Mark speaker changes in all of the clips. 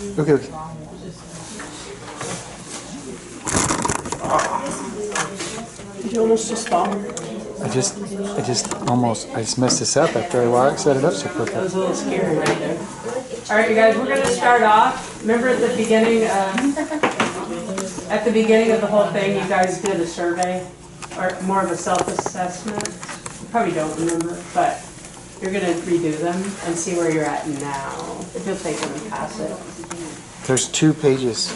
Speaker 1: Okay, okay.
Speaker 2: Did you almost just fall?
Speaker 1: I just messed this up after I set it up so perfect.
Speaker 2: That was a little scary right there. All right, you guys, we're gonna start off. Remember at the beginning of the whole thing, you guys did a survey, or more of a self-assessment. You probably don't remember, but you're gonna redo them and see where you're at now. If you'll take them and pass it.
Speaker 1: There's 2 pages.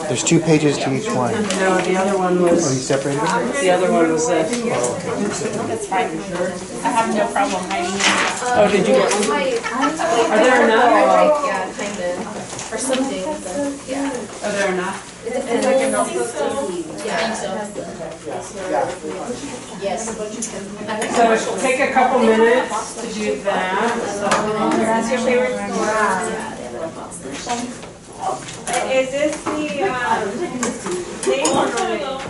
Speaker 1: There's 2 pages to each one.
Speaker 2: No, the other one was.
Speaker 1: Oh, you separated them?
Speaker 2: The other one was this.
Speaker 3: That's fine. I have no problem hiding it.
Speaker 2: Oh, did you get one? Are there enough?
Speaker 3: Yeah, kind of. For some things, yeah.
Speaker 2: Are there enough?
Speaker 3: Yeah, I think so. Yes.
Speaker 2: So it'll take a couple minutes to do that.
Speaker 3: That's your favorite?
Speaker 4: Is this the name or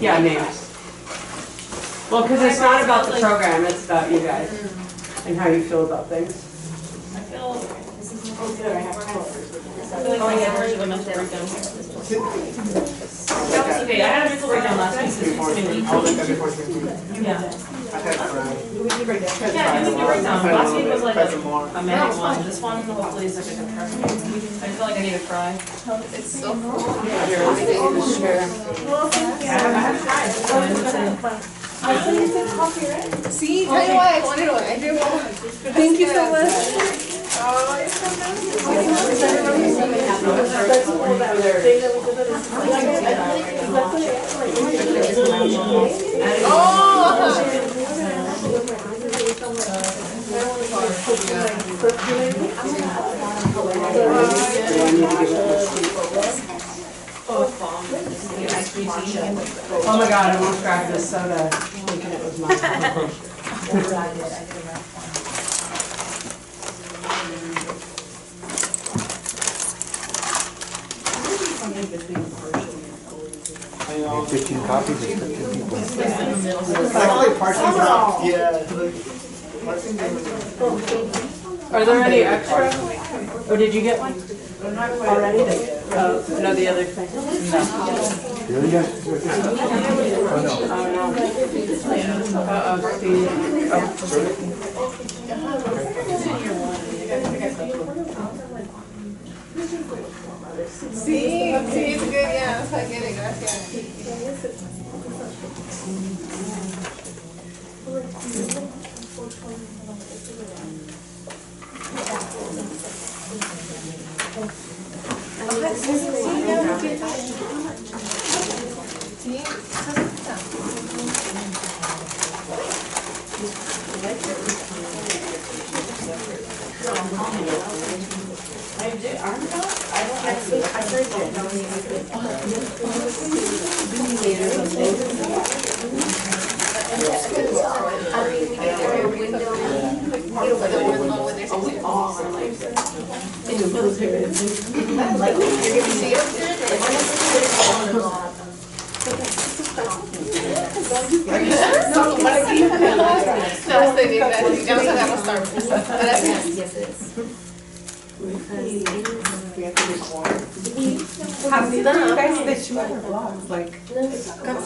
Speaker 2: Yeah, names. Well, because it's not about the program, it's about you guys and how you feel about things.
Speaker 3: I feel like I had a enough to break down. That was okay. I had a mental breakdown last week. Yeah. Yeah, it was a breakdown. Last week was like a manic one. This one hopefully is like a depressing one. I feel like I need to cry. It's so cool.
Speaker 2: Yeah, I have tried.
Speaker 3: See, tell you why I wanted one. I do.
Speaker 4: Thank you so much.
Speaker 3: Oh, it's so nice.
Speaker 2: Oh my God, I almost grabbed this soda thinking it was mine.
Speaker 1: I have 15 copies of 15 people.
Speaker 2: Are there any extra? Or did you get one? Already? No, the other thing.
Speaker 1: Really? Yeah.
Speaker 2: Oh, no. Uh-oh, Steve.
Speaker 3: See, it's good. Yeah, that's how I get it. Gracias.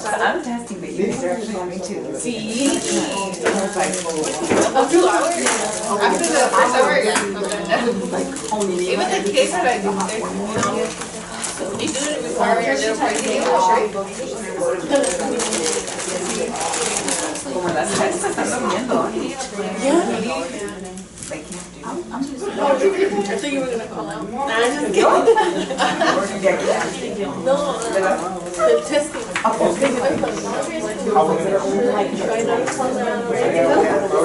Speaker 5: I'm testing babies. They're actually coming too.
Speaker 3: See? Oh, 2 hours? After the first hour, yeah. Even the kids are like, you know, you do it before your little party.
Speaker 5: Como las casas están durmiendo.
Speaker 3: I thought you were gonna call out. I'm just kidding. No, the testing.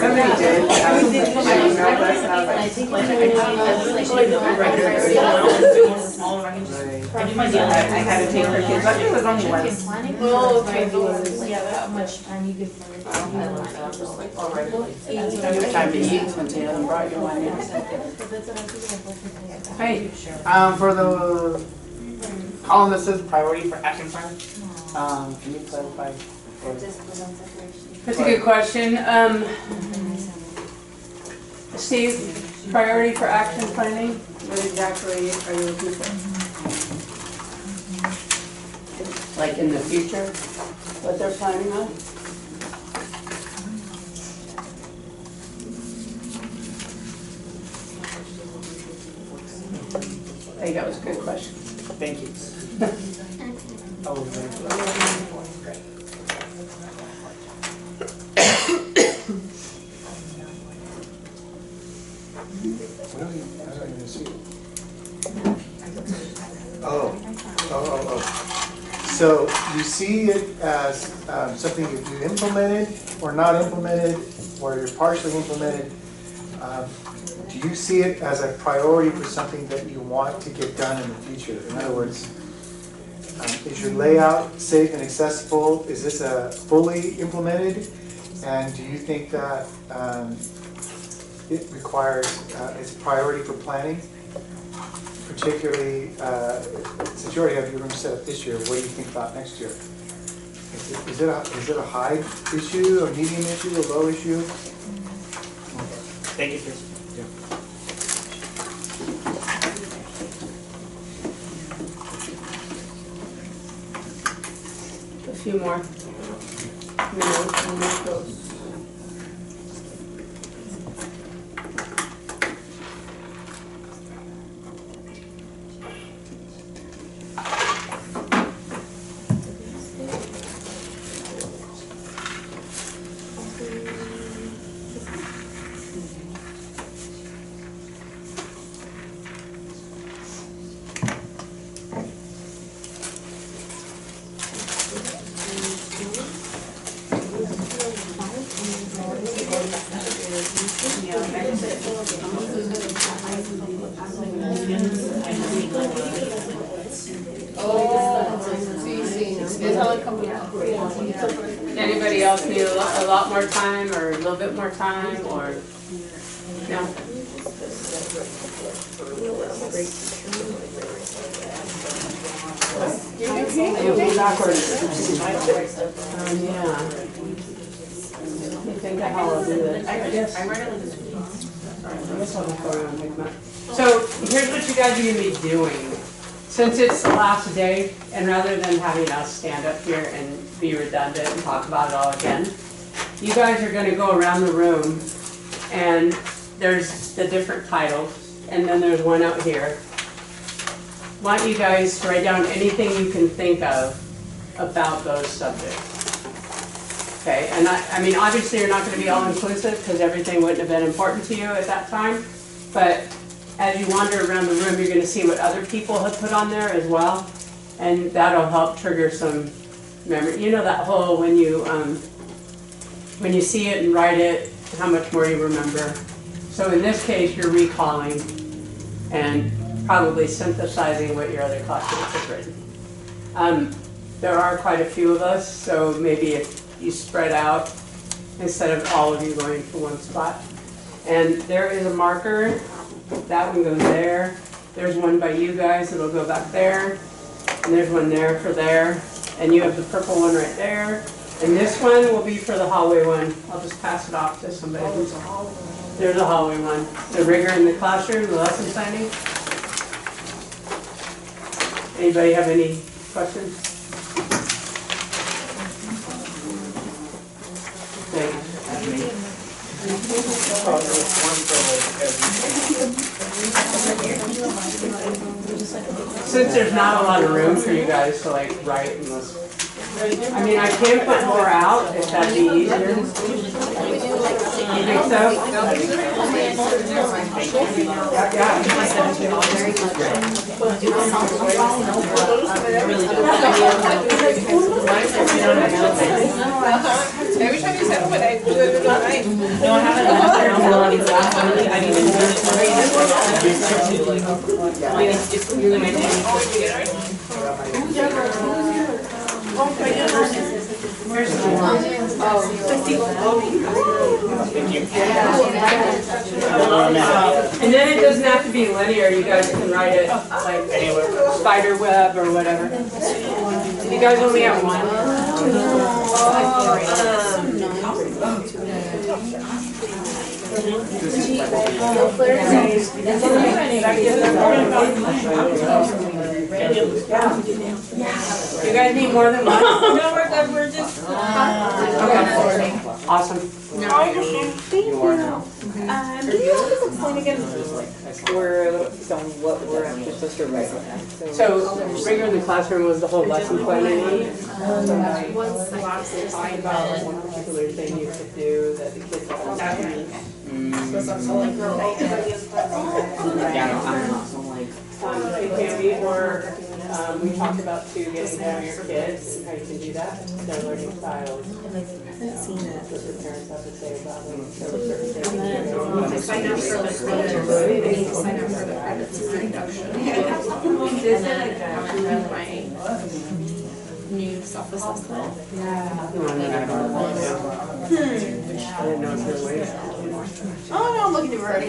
Speaker 1: Somebody did.
Speaker 5: I do my deal. I had to take her kids. I think it was only once.
Speaker 3: Oh, okay.
Speaker 4: How much time you give for
Speaker 2: Every time you eat, when they haven't brought you one yet. Hey,
Speaker 6: For the column that says priority for action plan, can you clarify?
Speaker 2: that's a good question. Steve, priority for action planning? What exactly are you looking for? Like in the future, what they're planning on? I think that was a good question.
Speaker 6: Thank you. Oh, thank
Speaker 1: I don't even see it.
Speaker 7: Oh. So you see it as something that you implemented or not implemented, or you're partially implemented. Do you see it as a priority for something that you want to get done in the future? In other words, is your layout safe and accessible? Is this fully implemented? And do you think that it requires, it's a priority for planning? Particularly, since you already have your room set up this year, what do you think about next year? Is it a high issue, a medium issue, a low issue?
Speaker 6: Thank you, Chris.
Speaker 2: A few more minutes and that goes. Anybody else need a lot more time or a little bit more time or no? Yeah. You think how I'll do this? I guess I'll just go around and pick them up. So here's what you guys are going to be doing. Since it's the last day, and rather than having us stand up here and be redundant and talk about it all again, you guys are going to go around the room, and there's the different titles, and then there's one out here. I want you guys to write down anything you can think of about those subjects. Okay, and I mean, obviously you're not going to be all-inclusive because everything wouldn't have been important to you at that time, but as you wander around the room, you're going to see what other people have put on there as well, and that'll help trigger some memory. You know that whole when you see it and write it, how much more you remember. So in this case, you're recalling and probably synthesizing what your other classmates have written. There are quite a few of us, so maybe if you spread out instead of all of you going to one spot. And there is a marker. That one goes there. There's one by you guys that'll go back there. And there's one there for there. And you have the purple one right there. And this one will be for the hallway one. I'll just pass it off to somebody. There's a hallway one. The rigor in the classroom, the lesson planning. Anybody have any questions? Since there's not a lot of room for you guys to like write and listen. I mean, I can put more out if that'd be easier. You think so?
Speaker 3: Every time you said what I do it at night.
Speaker 5: No, I haven't. I need to do
Speaker 2: And then it doesn't have to be linear. You guys can write it like spider web or whatever. You guys only have one. You guys need more than one?
Speaker 4: No, we're good, we're just.
Speaker 2: Okay. Awesome.
Speaker 4: Thank you. Can you just explain again?
Speaker 5: We're, so what we're actually supposed to write on that.
Speaker 2: So rigor in the classroom was the whole lesson planning one. So like, talking about one particular thing you could do that the kids have. It can be, or we talked about too getting to know your kids and how you can do that, their learning styles. What their parents have to say about them. There were certain things.
Speaker 3: Sign up for the credits. Sign up for the credits induction. My new self-assessment.
Speaker 2: I didn't know if there were ways.
Speaker 3: Oh no, I'm looking for it.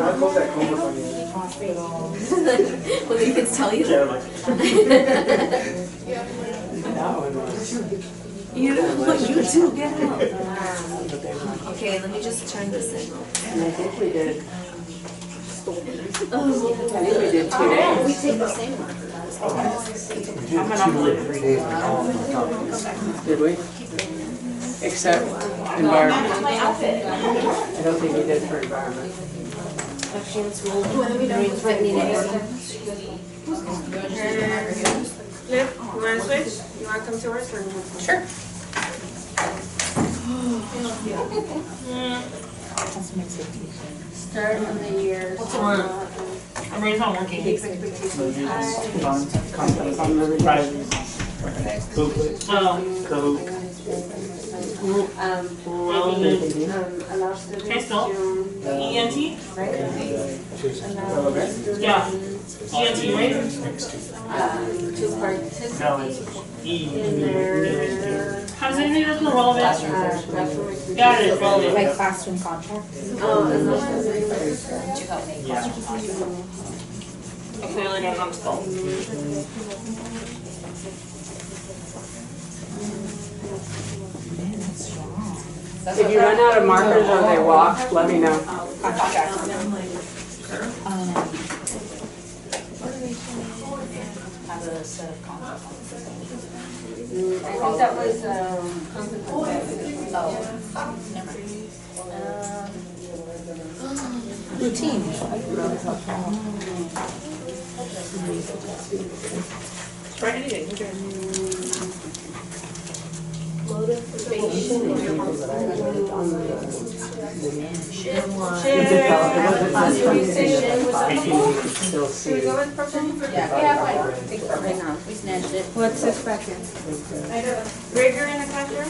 Speaker 7: I'll close that Cobra for you.
Speaker 3: Will the kids tell you? You too, get out. Okay, let me just turn this in.
Speaker 2: And I think we did.
Speaker 3: Oh,
Speaker 2: I think we did 2 days.
Speaker 3: we take the same one.
Speaker 7: We did 2 or 3 days ago.
Speaker 2: Did we? Except environment. I don't think we did for environment.
Speaker 4: Liv, you wanna switch? You wanna come to ours or?
Speaker 3: Sure.
Speaker 4: Start of the year.
Speaker 3: Everybody's not working.
Speaker 4: Can I spell? E-N-T? Yeah. E-N-T, right?
Speaker 3: To participate in their.
Speaker 4: How does anybody know the relevant? Got it, relevant.
Speaker 3: Like classroom contracts?
Speaker 4: I clearly don't know how to spell.
Speaker 2: If you run out of markers or they walk, let me know.
Speaker 3: Have a set of contracts.
Speaker 4: I think that was,
Speaker 3: Routine.
Speaker 4: try anything.
Speaker 2: Still see.
Speaker 3: We snatched it.
Speaker 4: What's this back here? Rigor in the classroom?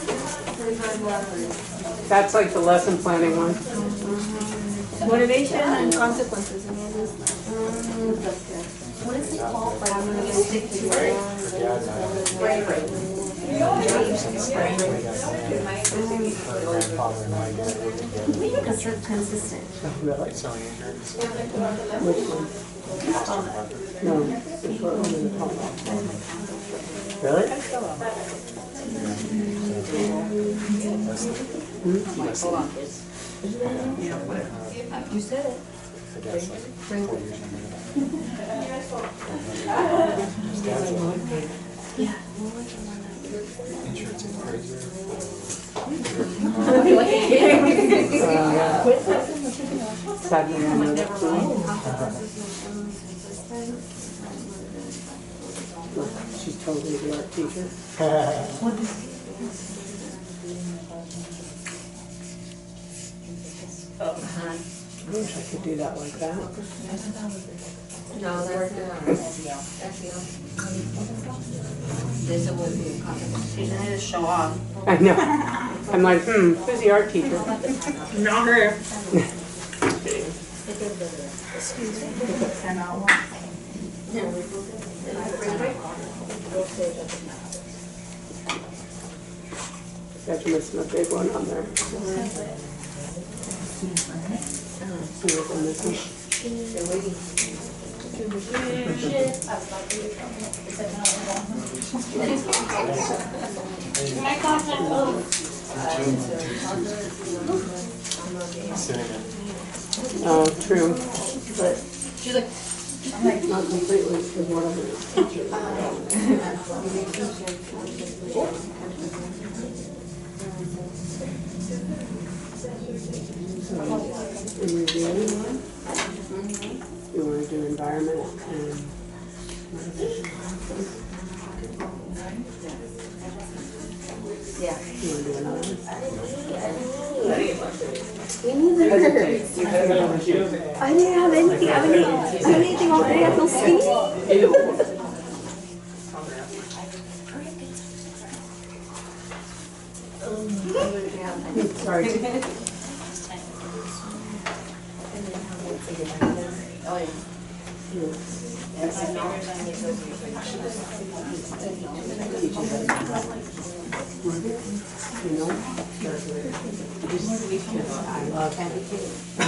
Speaker 2: That's like the lesson planning one.
Speaker 4: Motivation and consequences.
Speaker 3: What is it called? Like, I'm gonna stick to it. Because they're consistent.
Speaker 2: Really?
Speaker 7: Selling insurance.
Speaker 2: Which one? No, the short one and the tall one. Really?
Speaker 3: Hold on, kids. You said it.
Speaker 7: I guess like 4 years younger than
Speaker 3: Yeah.
Speaker 7: insurance is crazier.
Speaker 2: Sadly, I'm not She's totally the art teacher. I wish I could do that like that.
Speaker 3: No, that's this will be she's gonna just show off.
Speaker 2: I know. I'm like, who's the art teacher?
Speaker 4: Not her.
Speaker 2: Got you missing a big one on there. See what's in this one? Oh, true.
Speaker 3: She's like,
Speaker 2: Not completely, because one of them is teachers. In review, you want to do environment and
Speaker 3: yeah.
Speaker 2: you want to do another one?
Speaker 4: Hesitate. I didn't have anything. I didn't have anything all day. I feel skinny.
Speaker 2: Sorry.
Speaker 3: Oh, yeah.
Speaker 2: You know? I love him.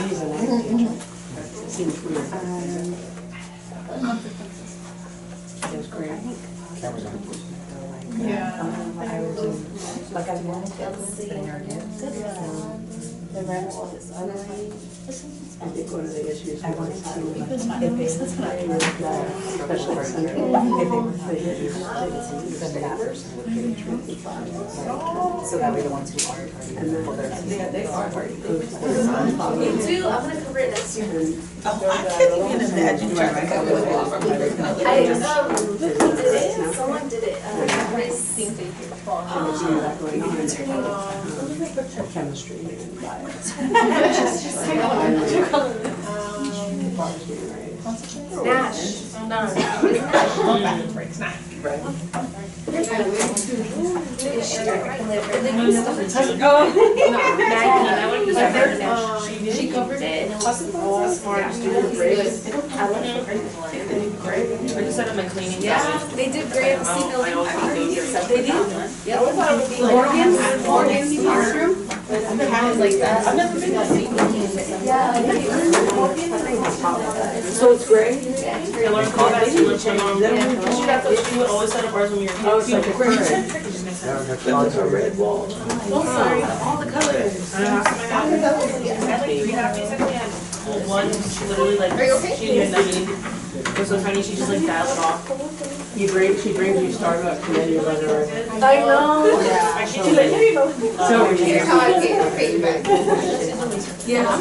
Speaker 2: He's an art teacher. Seems weird. It was great.
Speaker 7: Camera's on.
Speaker 4: I was like I wanted to
Speaker 2: I think one of the issues
Speaker 4: I
Speaker 2: was
Speaker 4: wanted to
Speaker 2: how
Speaker 4: see
Speaker 2: to
Speaker 4: if they were
Speaker 2: especially Sunday,
Speaker 4: if they were then that person would get a treatment so that way the ones who aren't are
Speaker 2: and then
Speaker 3: They are hard.
Speaker 2: goes to
Speaker 3: Me too, I'm gonna cover it next year.
Speaker 5: I can't even imagine trying to cover it.
Speaker 3: Who did it? Someone did it. Chris.
Speaker 2: chemistry and bio.
Speaker 3: Nash. No. She covered it and it was smart. I just said I'm cleaning. Yeah, they did great at the C building. They did? Yeah. Morgan's classroom. Like that. I've never been to C building. Yeah.
Speaker 2: So it's gray?
Speaker 8: She would always set up ours when we were kids.
Speaker 2: Oh, it's like a gray.
Speaker 7: A red wall.
Speaker 3: Oh, sorry. All the colors.
Speaker 8: I had like 3 copies. I had one. She literally like.
Speaker 3: Are you okay?
Speaker 8: She didn't know me. It was so funny. She just like dialed it off.
Speaker 2: She brings you Starbucks and then you let her.
Speaker 3: I know.
Speaker 8: Yeah. She's like, here you go.
Speaker 2: So
Speaker 3: Here's how I pay you back. Yeah.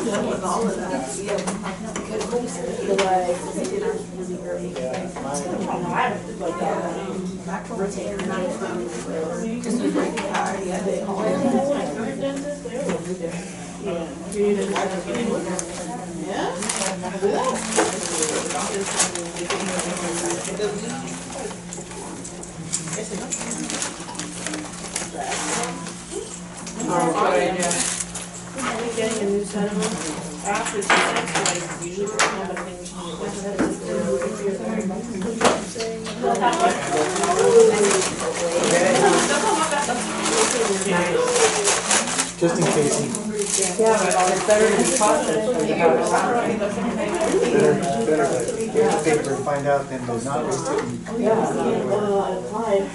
Speaker 8: Getting a new set of them. After 2 cents, like usually for home, but I think
Speaker 7: Just in case you
Speaker 2: yeah, it's better to be cautious than to have it.
Speaker 7: better get the paper and find out than to not waste it.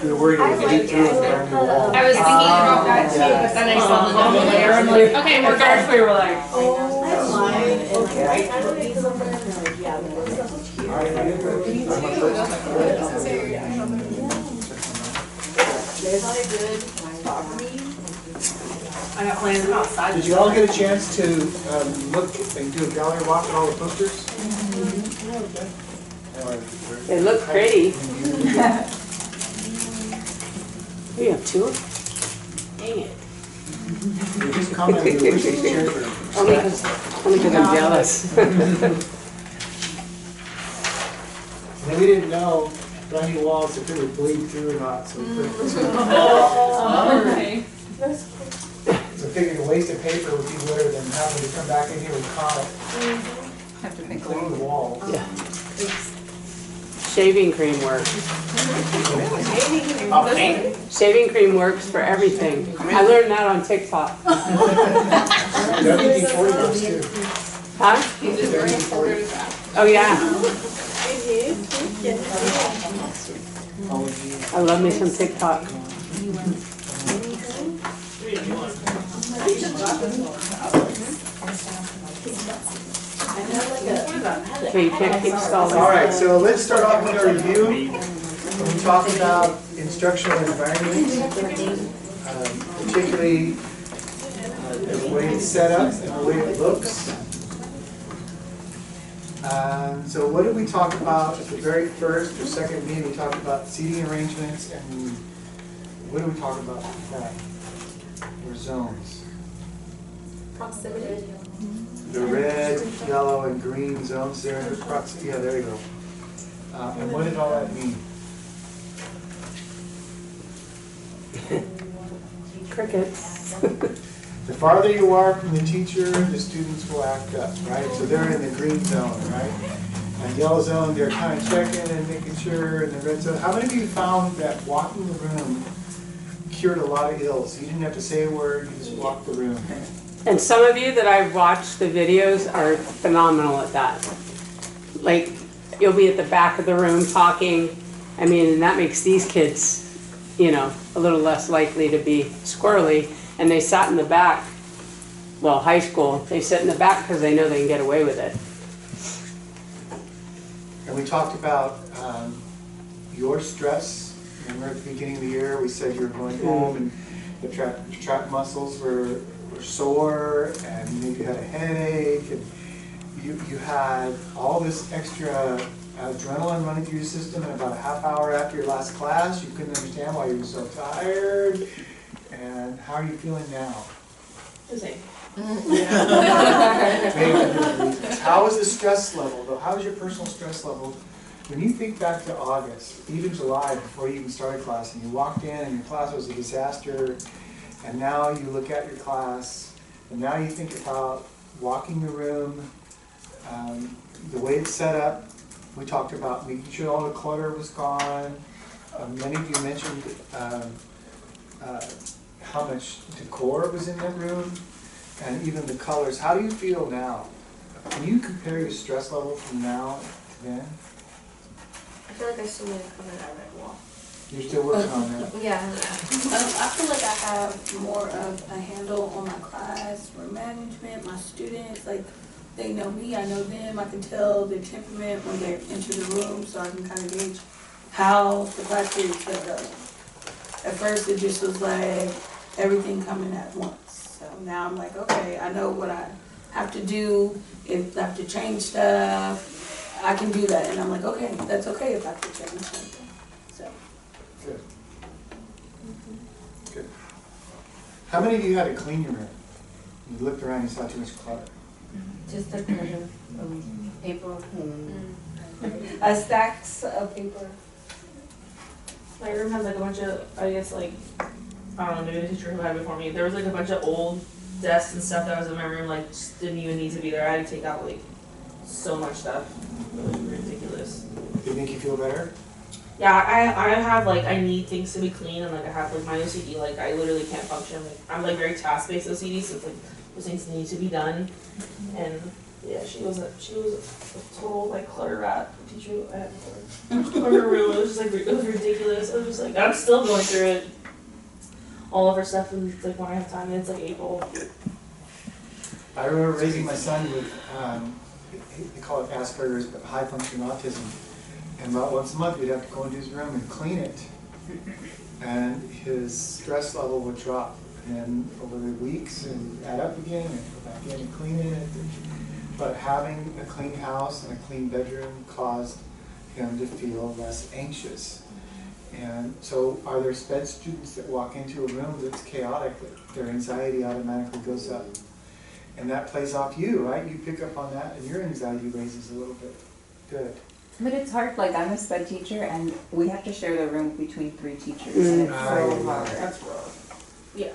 Speaker 7: You're worried it would leak through and burn your wall.
Speaker 3: I was thinking about that too, but then I saw the double layer. I'm like, okay, we're good.
Speaker 2: We were like,
Speaker 8: I got plans outside.
Speaker 7: Did you all get a chance to look and do a gallery walk at all the posters?
Speaker 2: they look pretty. We have 2? Dang it.
Speaker 7: You just commented you wish these chairs were
Speaker 2: Only because I'm jealous.
Speaker 7: And then we didn't know brand new walls if they would bleed through or not, so we so figured a waste of paper would be better than having to come back in here with Comet and clean the wall.
Speaker 2: Yeah. Shaving cream works. Shaving cream works for everything. I learned that on TikTok.
Speaker 7: WD-40 works too.
Speaker 2: Huh?
Speaker 7: WD-40.
Speaker 2: Oh, yeah. I love me some TikTok. Okay, you can't keep stalling.
Speaker 7: All right, so let's start off with a review. When we talk about instructional environment, particularly the way it's set up and the way it looks. So what did we talk about at the very first or second meeting? We talked about seating arrangements, and what did we talk about with that? Or zones?
Speaker 3: Proximity.
Speaker 7: The red, yellow, and green zones there. Yeah, there you go. And what did all that mean?
Speaker 2: Crickets.
Speaker 7: The farther you are from the teacher, the students will act up, right? So they're in the green zone, right? And yellow zone, they're kind of checking and making sure. And the red zone, how many of you found that walking the room cured a lot of ills? You didn't have to say a word, you just walked the room.
Speaker 2: And some of you that I've watched the videos are phenomenal at that. Like, you'll be at the back of the room talking. I mean, and that makes these kids, you know, a little less likely to be squirrely. And they sat in the back, well, high school, they sit in the back because they know they can get away with it.
Speaker 7: And we talked about your stress. Remember at the beginning of the year, we said you were going home and the trap muscles were sore, and maybe you had a headache, and you had all this extra adrenaline running through your system, and about a half hour after your last class, you couldn't understand why you were so tired. And how are you feeling now?
Speaker 8: The same.
Speaker 7: How is the stress level, though? How is your personal stress level? When you think back to August, even July, before you even started class, and you walked in and your class was a disaster, and now you look at your class, and now you think about walking the room, the way it's set up. We talked about making sure all the clutter was gone. Many of you mentioned how much decor was in that room, and even the colors. How do you feel now? Can you compare your stress level from now to then?
Speaker 3: I feel like I still need to come in that red wall.
Speaker 7: You're still working on that.
Speaker 3: Yeah. I feel like I have more of a handle on my class, for management, my students, like they know me, I know them, I can tell their temperament when they enter the room, so I can kind of gauge how the class period is set up. At first it just was like everything coming at once. So now I'm like, okay, I know what I have to do. If I have to change stuff, I can do that. And I'm like, okay, that's okay if I have to change something. So.
Speaker 7: Good. Good. How many of you had to clean your room? You looked around and saw too much clutter.
Speaker 4: Just a kind of paper. A stacks of paper.
Speaker 8: My room has like a bunch of, I guess like, I don't know, maybe the teacher who had it before me, there was like a bunch of old desks and stuff that was in my room, like just didn't even need to be there. I had to take out like so much stuff. It was ridiculous.
Speaker 7: Did it make you feel better?
Speaker 8: Yeah, I have like, I need things to be clean, and like I have like my OCD, like I literally can't function. Like I'm like very task-based OCD, so it's like those things need to be done. And yeah, she was a total like clutter rat. The teacher I had before. Her room, it was just like, it was ridiculous. I was just like, I'm still going through it. All of her stuff, and it's like when I have time, and it's like April.
Speaker 7: I remember raising my son with, they call it Asperger's, but high functioning autism. And about once a month, we'd have to go into his room and clean it. And his stress level would drop. And over the weeks, and add up again, and go back in and clean it. But having a clean house and a clean bedroom caused him to feel less anxious. And so are there SPED students that walk into a room that's chaotic, that their anxiety automatically goes up? And that plays off you, right? You pick up on that and your anxiety raises a little bit. Good.
Speaker 9: But it's hard, like I'm a SPED teacher and we have to share the room between 3 teachers and it's so hard.
Speaker 8: That's rough. Yeah.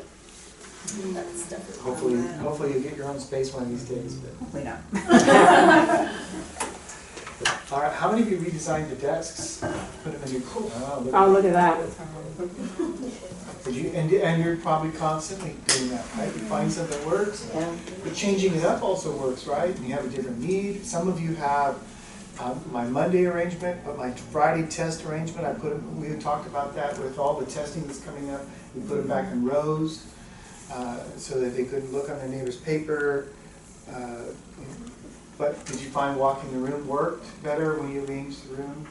Speaker 3: That's definitely.
Speaker 7: Hopefully you get your own space one of these days. But.
Speaker 9: Hopefully not.
Speaker 7: All right, how many of you redesigned the desks? Put them in your.
Speaker 2: Oh, look at that.
Speaker 7: Did you, and you're probably constantly doing that, right? You find something that works, but changing it up also works, right? And you have a different need. Some of you have My Monday arrangement, but my Friday test arrangement, we talked about that with all the testing that's coming up. We put them back in rows so that they couldn't look on their neighbor's paper. But did you find walking the room worked better when you arranged the room?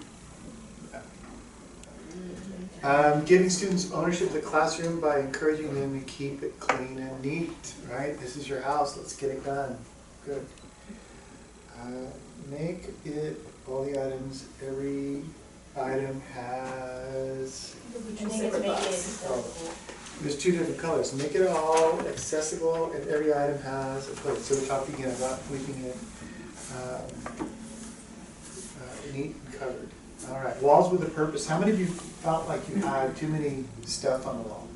Speaker 7: Giving students ownership of the classroom by encouraging them to keep it clean and neat, right? This is your house, let's get it done. Good. Make it all the items, every item has, there's two different colors. Make it all accessible and every item has a place. So we're talking again about keeping it neat and covered. All right, walls with a purpose. How many of you felt like you had too many stuff on the wall?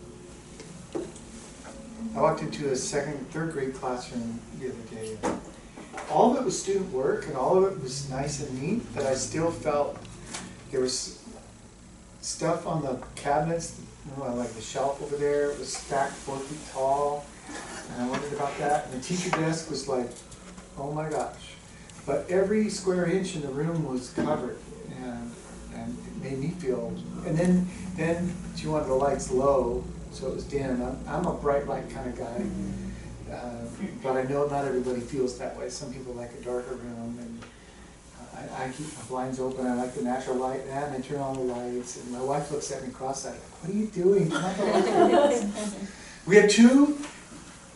Speaker 7: I walked into a third grade classroom the other day. And all of it was student work and all of it was nice and neat, but I still felt there was stuff on the cabinets, like the shelf over there, it was stacked 4 feet tall, and I wondered about that. And the teacher desk was like, oh my gosh. But every square inch in the room was covered, and it made me feel, and then she wanted the lights low, so it was dim. I'm a bright light kind of guy. But I know not everybody feels that way. Some people like a darker room, and I keep my blinds open. I like the natural light, and I turn on the lights. And my wife looks at me cross-eyed, like, "What are you doing? Turn on the lights." We have two.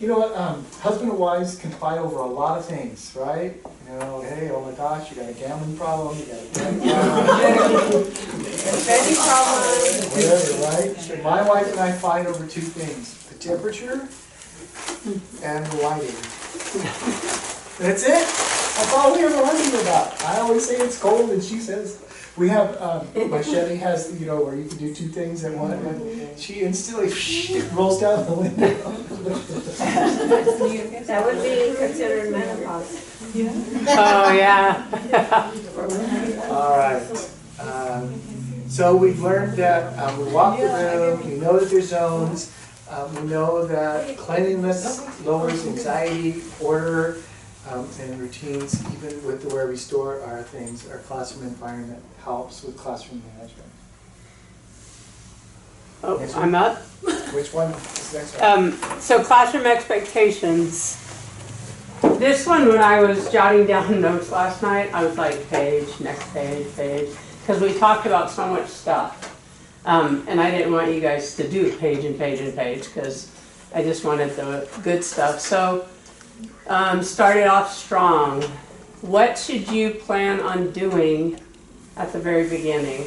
Speaker 7: You know what? Husband and wives can fight over a lot of things, right? You know, hey, oh my gosh, you got a gambling problem. You got a
Speaker 2: Spending problem.
Speaker 7: whatever, right? My wife and I fight over two things: the temperature and the lighting. That's it. That's all we ever argue about. I always say it's cold, and she says we have. My Chevy has, where you can do two things at once, and she instantly rolls down the window.
Speaker 3: That would be considered menopause.
Speaker 2: Oh, yeah.
Speaker 7: All right. So we've learned that we walk the room. We know that there's zones. We know that cleanliness lowers anxiety, order, and routines, even with where we store our things. Our classroom environment helps with classroom management.
Speaker 2: Oh, I'm up.
Speaker 7: Which one is next one?
Speaker 2: So classroom expectations. This one, when I was jotting down notes last night, I was like, page, next page, because we talked about so much stuff. And I didn't want you guys to do page and page and page, because I just wanted the good stuff. So started off strong. What should you plan on doing at the very beginning?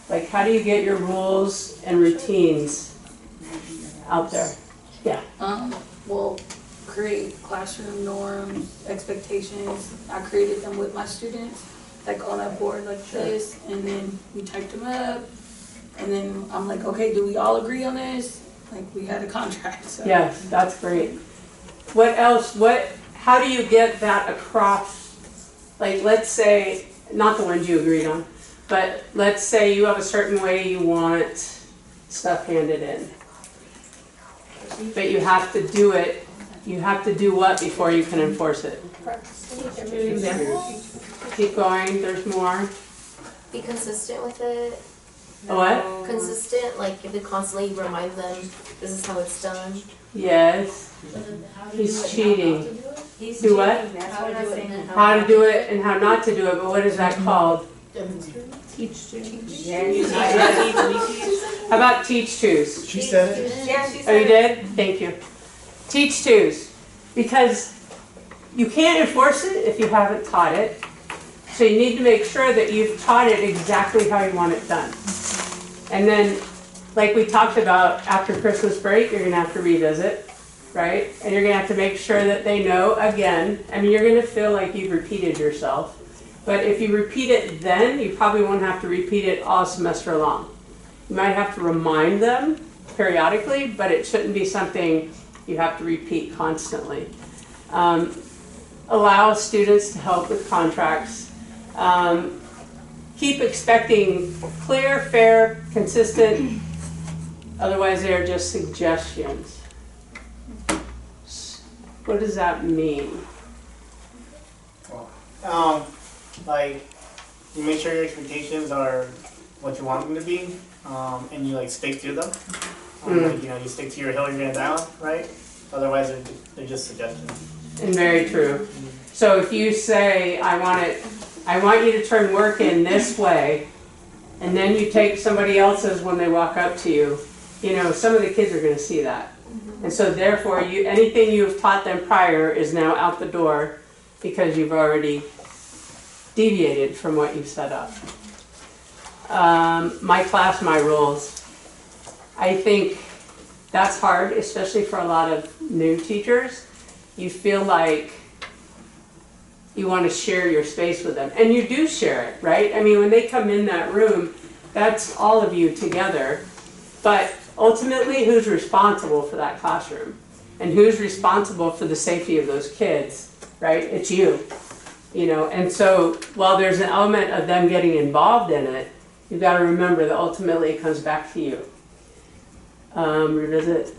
Speaker 2: Like, how do you get your rules and routines out there? Yeah.
Speaker 10: Well, create classroom norms, expectations. I created them with my students, like on a board like this, and then we typed them up, and then I'm like, okay, do we all agree on this? Like, we had a contract. So.
Speaker 2: Yes, that's great. What else? How do you get that across? Like, let's say, not the ones you agreed on, but let's say you have a certain way you want stuff handed in. But you have to do it. You have to do what before you can enforce it? Keep going, there's more.
Speaker 11: Be consistent with it.
Speaker 2: A what?
Speaker 11: Consistent, like if you constantly remind them, this is how it's done.
Speaker 2: Yes. He's cheating. Do what? How to do it and how not to do it, but what is that called?
Speaker 11: Teach to.
Speaker 2: How about teach twos?
Speaker 7: She said it.
Speaker 3: Yeah, she
Speaker 2: Oh,
Speaker 3: said
Speaker 2: you did? Thank you. Teach twos. Because you can't enforce it if you haven't taught it. So you need to make sure that you've taught it exactly how you want it done. And then, like we talked about, after Christmas break, you're going to have to revisit, right? And you're going to have to make sure that they know again. I mean, you're going to feel like you've repeated yourself. But if you repeat it then, you probably won't have to repeat it all semester long. You might have to remind them periodically, but it shouldn't be something you have to repeat constantly. Allow students to help with contracts. Keep expecting clear, fair, consistent, otherwise they are just suggestions. What does that mean?
Speaker 7: Well,
Speaker 6: Like, you make sure your expectations are what you want them to be, and you like stick to them. Like, you know, you stick to your hill, you're gonna die on, right? Otherwise, they're just suggestions.
Speaker 2: And very true. So if you say, I want you to turn work in this way, and then you take somebody else's when they walk up to you, you know, some of the kids are gonna see that. And so therefore, anything you've taught them prior is now out the door because you've already deviated from what you've set up. My class, my rules. I think that's hard, especially for a lot of new teachers. You feel like you want to share your space with them. And you do share it, right? I mean, when they come in that room, that's all of you together. But ultimately, who's responsible for that classroom? And who's responsible for the safety of those kids, right? It's you. You know, and so while there's an element of them getting involved in it, you've got to remember that ultimately it comes back to you. Revisit.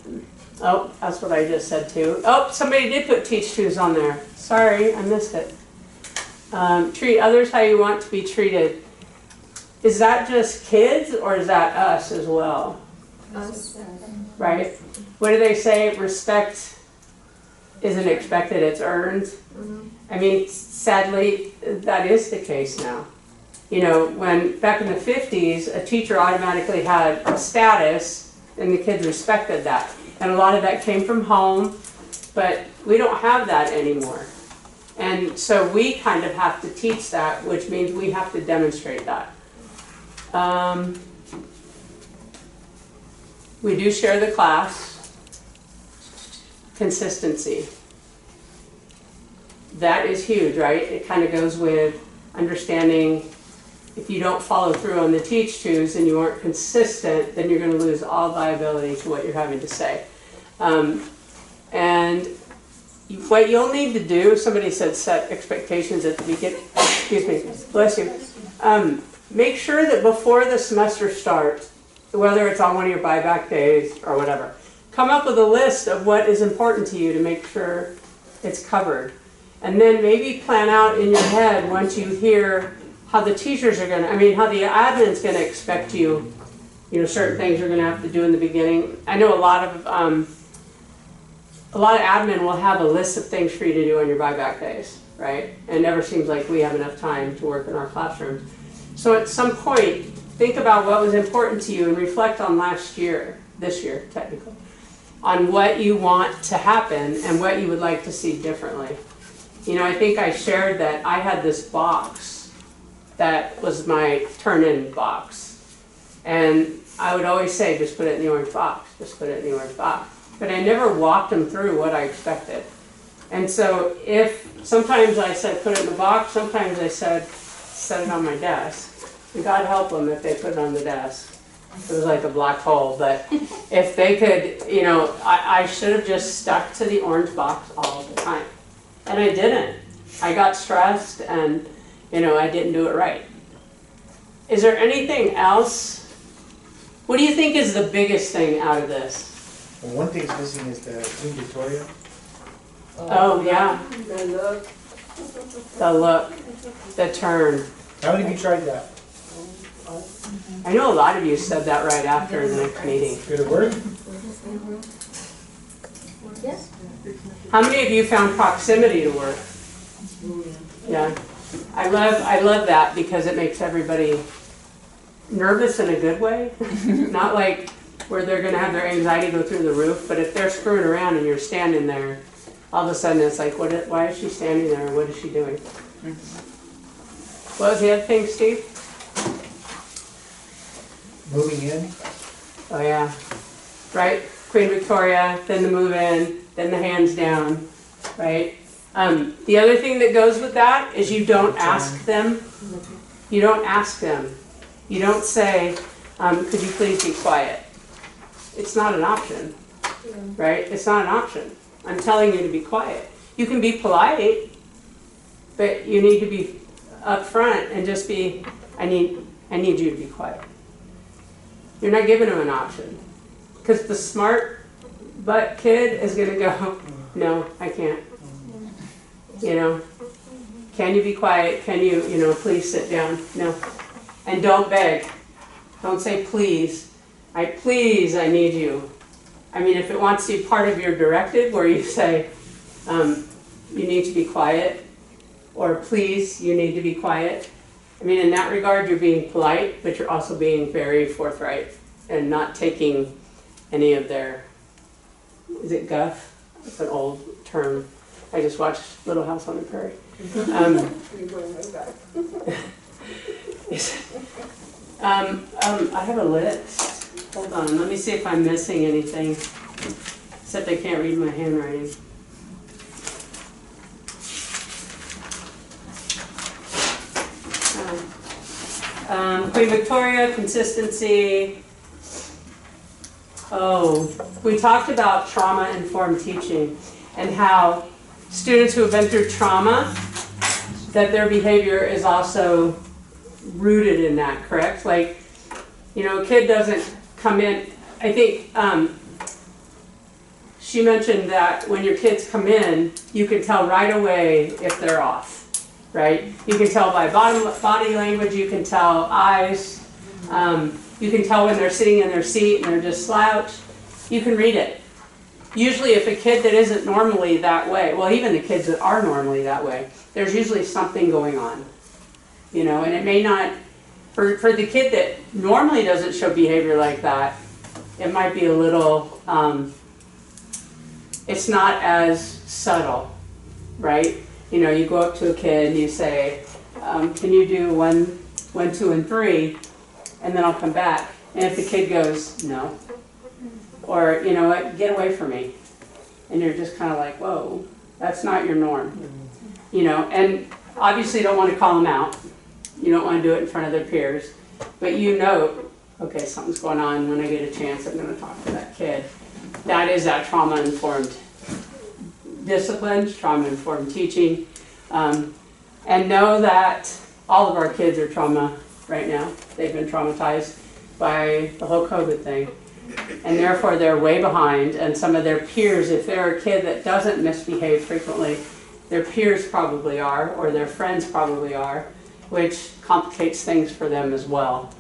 Speaker 2: Oh, that's what I just said too. Oh, somebody did put teach twos on there. Sorry, I missed it. Treat others how you want to be treated. Is that just kids or is that us as well?
Speaker 11: Us.
Speaker 2: Right? What do they say? Respect isn't expected, it's earned. I mean, sadly, that is the case now. You know, when back in the 50s, a teacher automatically had a status and the kids respected that. And a lot of that came from home, but we don't have that anymore. And so we kind of have to teach that, which means we have to demonstrate that. We do share the class. Consistency. That is huge, right? It kind of goes with understanding if you don't follow through on the teach twos and you aren't consistent, then you're going to lose all viability to what you're having to say. And what you'll need to do, somebody said set expectations at the beginning, excuse me, bless you. Make sure that before the semester starts, whether it's on one of your buyback days or whatever, come up with a list of what is important to you to make sure it's covered. And then maybe plan out in your head once you hear how the teachers are going to, I mean, how the admin's going to expect you, you know, certain things you're going to have to do in the beginning. I know a lot of admin will have a list of things for you to do on your buyback days, right? And it never seems like we have enough time to work in our classroom. So at some point, think about what was important to you and reflect on last year, this year technically, on what you want to happen and what you would like to see differently. You know, I think I shared that I had this box that was my turn-in box. And I would always say, just put it in the orange box, just put it in the orange box. But I never walked them through what I expected. And so if sometimes I said put it in the box, sometimes I said set it on my desk. And God help them if they put it on the desk. It was like a black hole, but if they could, you know, I should have just stuck to the orange box all the time. And I didn't. I got stressed and, you know, I didn't do it right. Is there anything else? What do you think is the biggest thing out of this?
Speaker 7: Well, one thing that's missing is the Queen Victoria.
Speaker 2: Oh, yeah.
Speaker 10: The look.
Speaker 2: The look, the turn.
Speaker 7: How many of you tried that?
Speaker 2: I know a lot of you said that right after the next meeting.
Speaker 7: Did it work?
Speaker 2: How many of you found proximity to work? Yeah. I love that because it makes everybody nervous in a good way. Not like where they're going to have their anxiety go through the roof, but if they're screwing around and you're standing there, all of a sudden it's like, why is she standing there? What is she doing? What was the other thing, Steve?
Speaker 7: Moving in?
Speaker 2: Oh yeah, right? Queen Victoria, then the move in, then the hands down, right? The other thing that goes with that is you don't ask them. You don't ask them. You don't say, could you please be quiet? It's not an option, right? It's not an option. I'm telling you to be quiet. You can be polite, but you need to be upfront and just be, I need you to be quiet. You're not giving them an option. Because the smart butt kid is going to go, no, I can't. You know, can you be quiet? Can you, please sit down? No. And don't beg. Don't say please. Please, I need you. I mean, if it wants to be part of your directive where you say, you need to be quiet, or please, you need to be quiet. I mean, in that regard, you're being polite, but you're also being very forthright and not taking any of their, is it guff? It's an old term. I just watched Little House on the Prairie. I have a list. Hold on, let me see if I'm missing anything. Except I can't read my handwriting. Queen Victoria, consistency. Oh, we talked about trauma-informed teaching and how students who have been through trauma, that their behavior is also rooted in that, correct? Like, a kid doesn't come in, I think she mentioned that when your kids come in, you can tell right away if they're off. Right? You can tell by body language, you can tell eyes, you can tell when they're sitting in their seat and they're just slouched. You can read it. Usually if a kid that isn't normally that way, well, even the kids that are normally that way, there's usually something going on. And it may not, for the kid that normally doesn't show behavior like that, it might be a little, it's not as subtle, right? You go up to a kid and you say, can you do 1, 2, and 3, and then I'll come back. And if the kid goes, no, or, what, get away from me. And you're just kind of like, whoa, that's not your norm. And obviously you don't want to call them out. You don't want to do it in front of their peers. But okay, something's going on. When I get a chance, I'm going to talk to that kid. That is that trauma-informed disciplines, trauma-informed teaching, and know that all of our kids are trauma right now. They've been traumatized by the whole COVID thing, and therefore they're way behind, and some of their peers, if they're a kid that doesn't misbehave frequently, their peers probably are, or their friends probably are, which complicates things for them as well.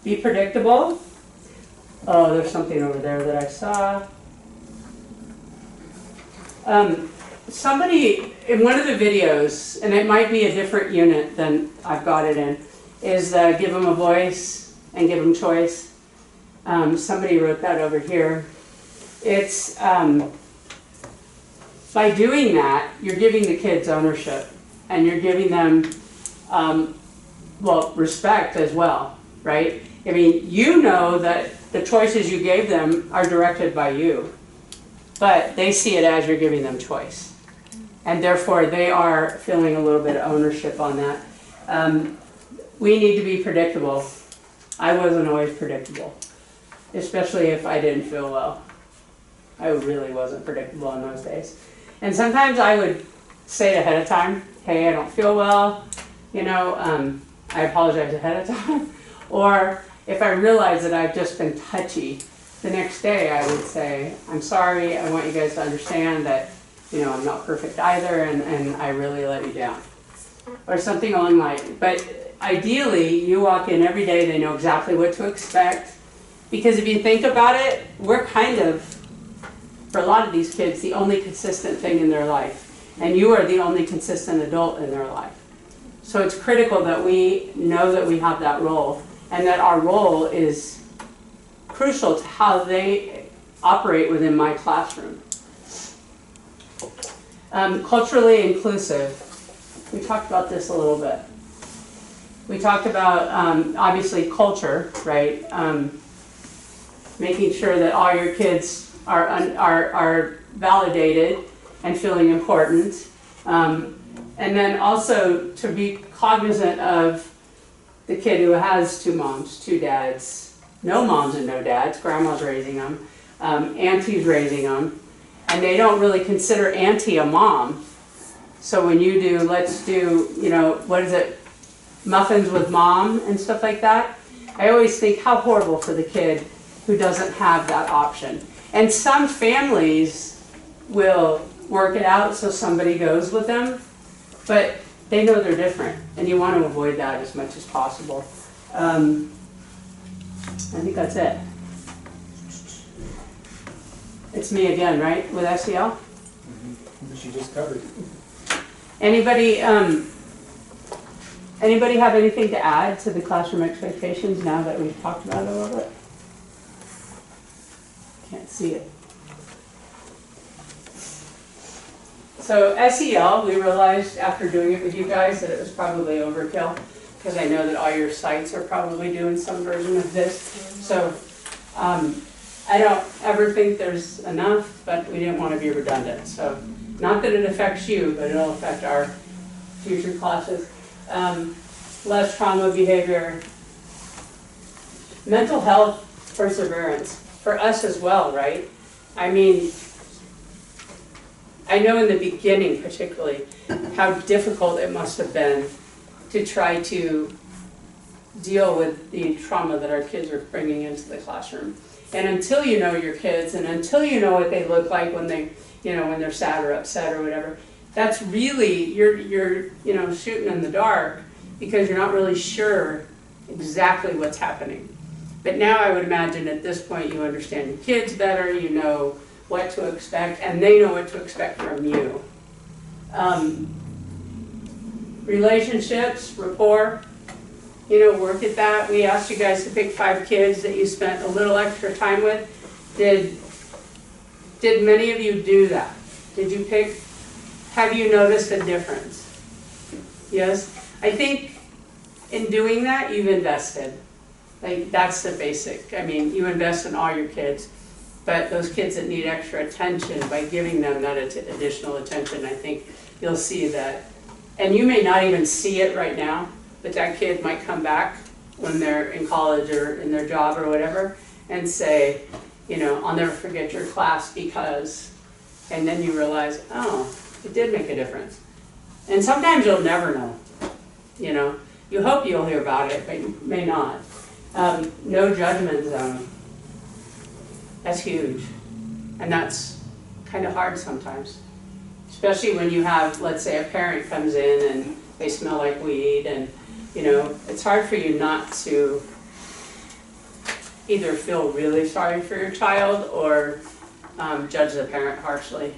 Speaker 2: Be predictable. Oh, there's something over there that I saw. Somebody in one of the videos, and it might be a different unit than I've got it in, is give them a voice and give them choice. Somebody wrote that over here. It's by doing that, you're giving the kids ownership, and you're giving them, respect as well, right? I mean, that the choices you gave them are directed by you, but they see it as you're giving them choice. And therefore, they are feeling a little bit of ownership on that. We need to be predictable. I wasn't always predictable, especially if I didn't feel well. I really wasn't predictable in those days. And sometimes I would say it ahead of time, hey, I don't feel well, I apologize ahead of time. Or if I realize that I've just been touchy, the next day I would say, I'm sorry, I want you guys to understand that, I'm not perfect either, and I really let you down. Or something along like, but ideally, you walk in every day, they know exactly what to expect. Because if you think about it, we're kind of, for a lot of these kids, the only consistent thing in their life. And you are the only consistent adult in their life. So it's critical that we know that we have that role, and that our role is crucial to how they operate within my classroom. Culturally inclusive. We talked about this a little bit. We talked about, obviously, culture, right? Making sure that all your kids are validated and feeling important. And then also to be cognizant of the kid who has 2 moms, 2 dads, no moms and no dads, grandma's raising them, auntie's raising them, and they don't really consider auntie a mom. So when you do, let's do, what is it, muffins with mom and stuff like that, I always think how horrible for the kid who doesn't have that option. And some families will work it out so somebody goes with them, but they know they're different, and you want to avoid that as much as possible. I think that's it. It's me again, right, with SEL?
Speaker 7: Which you just covered.
Speaker 2: Anybody have anything to add to the classroom expectations now that we've talked about it a little bit? Can't see it. So SEL, we realized after doing it with you guys that it was probably overkill, because I know that all your sites are probably doing some version of this. So I don't ever think there's enough, but we didn't want to be redundant. So not that it affects you, but it'll affect our future classes. Less trauma behavior. Mental health perseverance. For us as well, right? I mean, I know in the beginning particularly how difficult it must have been to try to deal with the trauma that our kids are bringing into the classroom. And until you know your kids, and until you know what they look like when they, when they're sad or upset or whatever, that's really, you're shooting in the dark because you're not really sure exactly what's happening. But now I would imagine at this point you understand your kids better, you know what to expect, and they know what to expect from you. Relationships, rapport, work at that. We asked you guys to pick 5 kids that you spent a little extra time with. Did many of you do that? Did you pick, have you noticed a difference? Yes? I think in doing that, you've invested. Like, that's the basic. I mean, you invest in all your kids, but those kids that need extra attention, by giving them that additional attention, I think you'll see that. And you may not even see it right now, but that kid might come back when they're in college or in their job or whatever and say, I'll never forget your class because, and then you realize, oh, it did make a difference. And sometimes you'll never know, You hope you'll hear about it, but you may not. No judgment zone. That's huge. And that's kind of hard sometimes. Especially when you have, let's say, a parent comes in and they smell like weed, and it's hard for you not to either feel really sorry for your child or judge the parent harshly.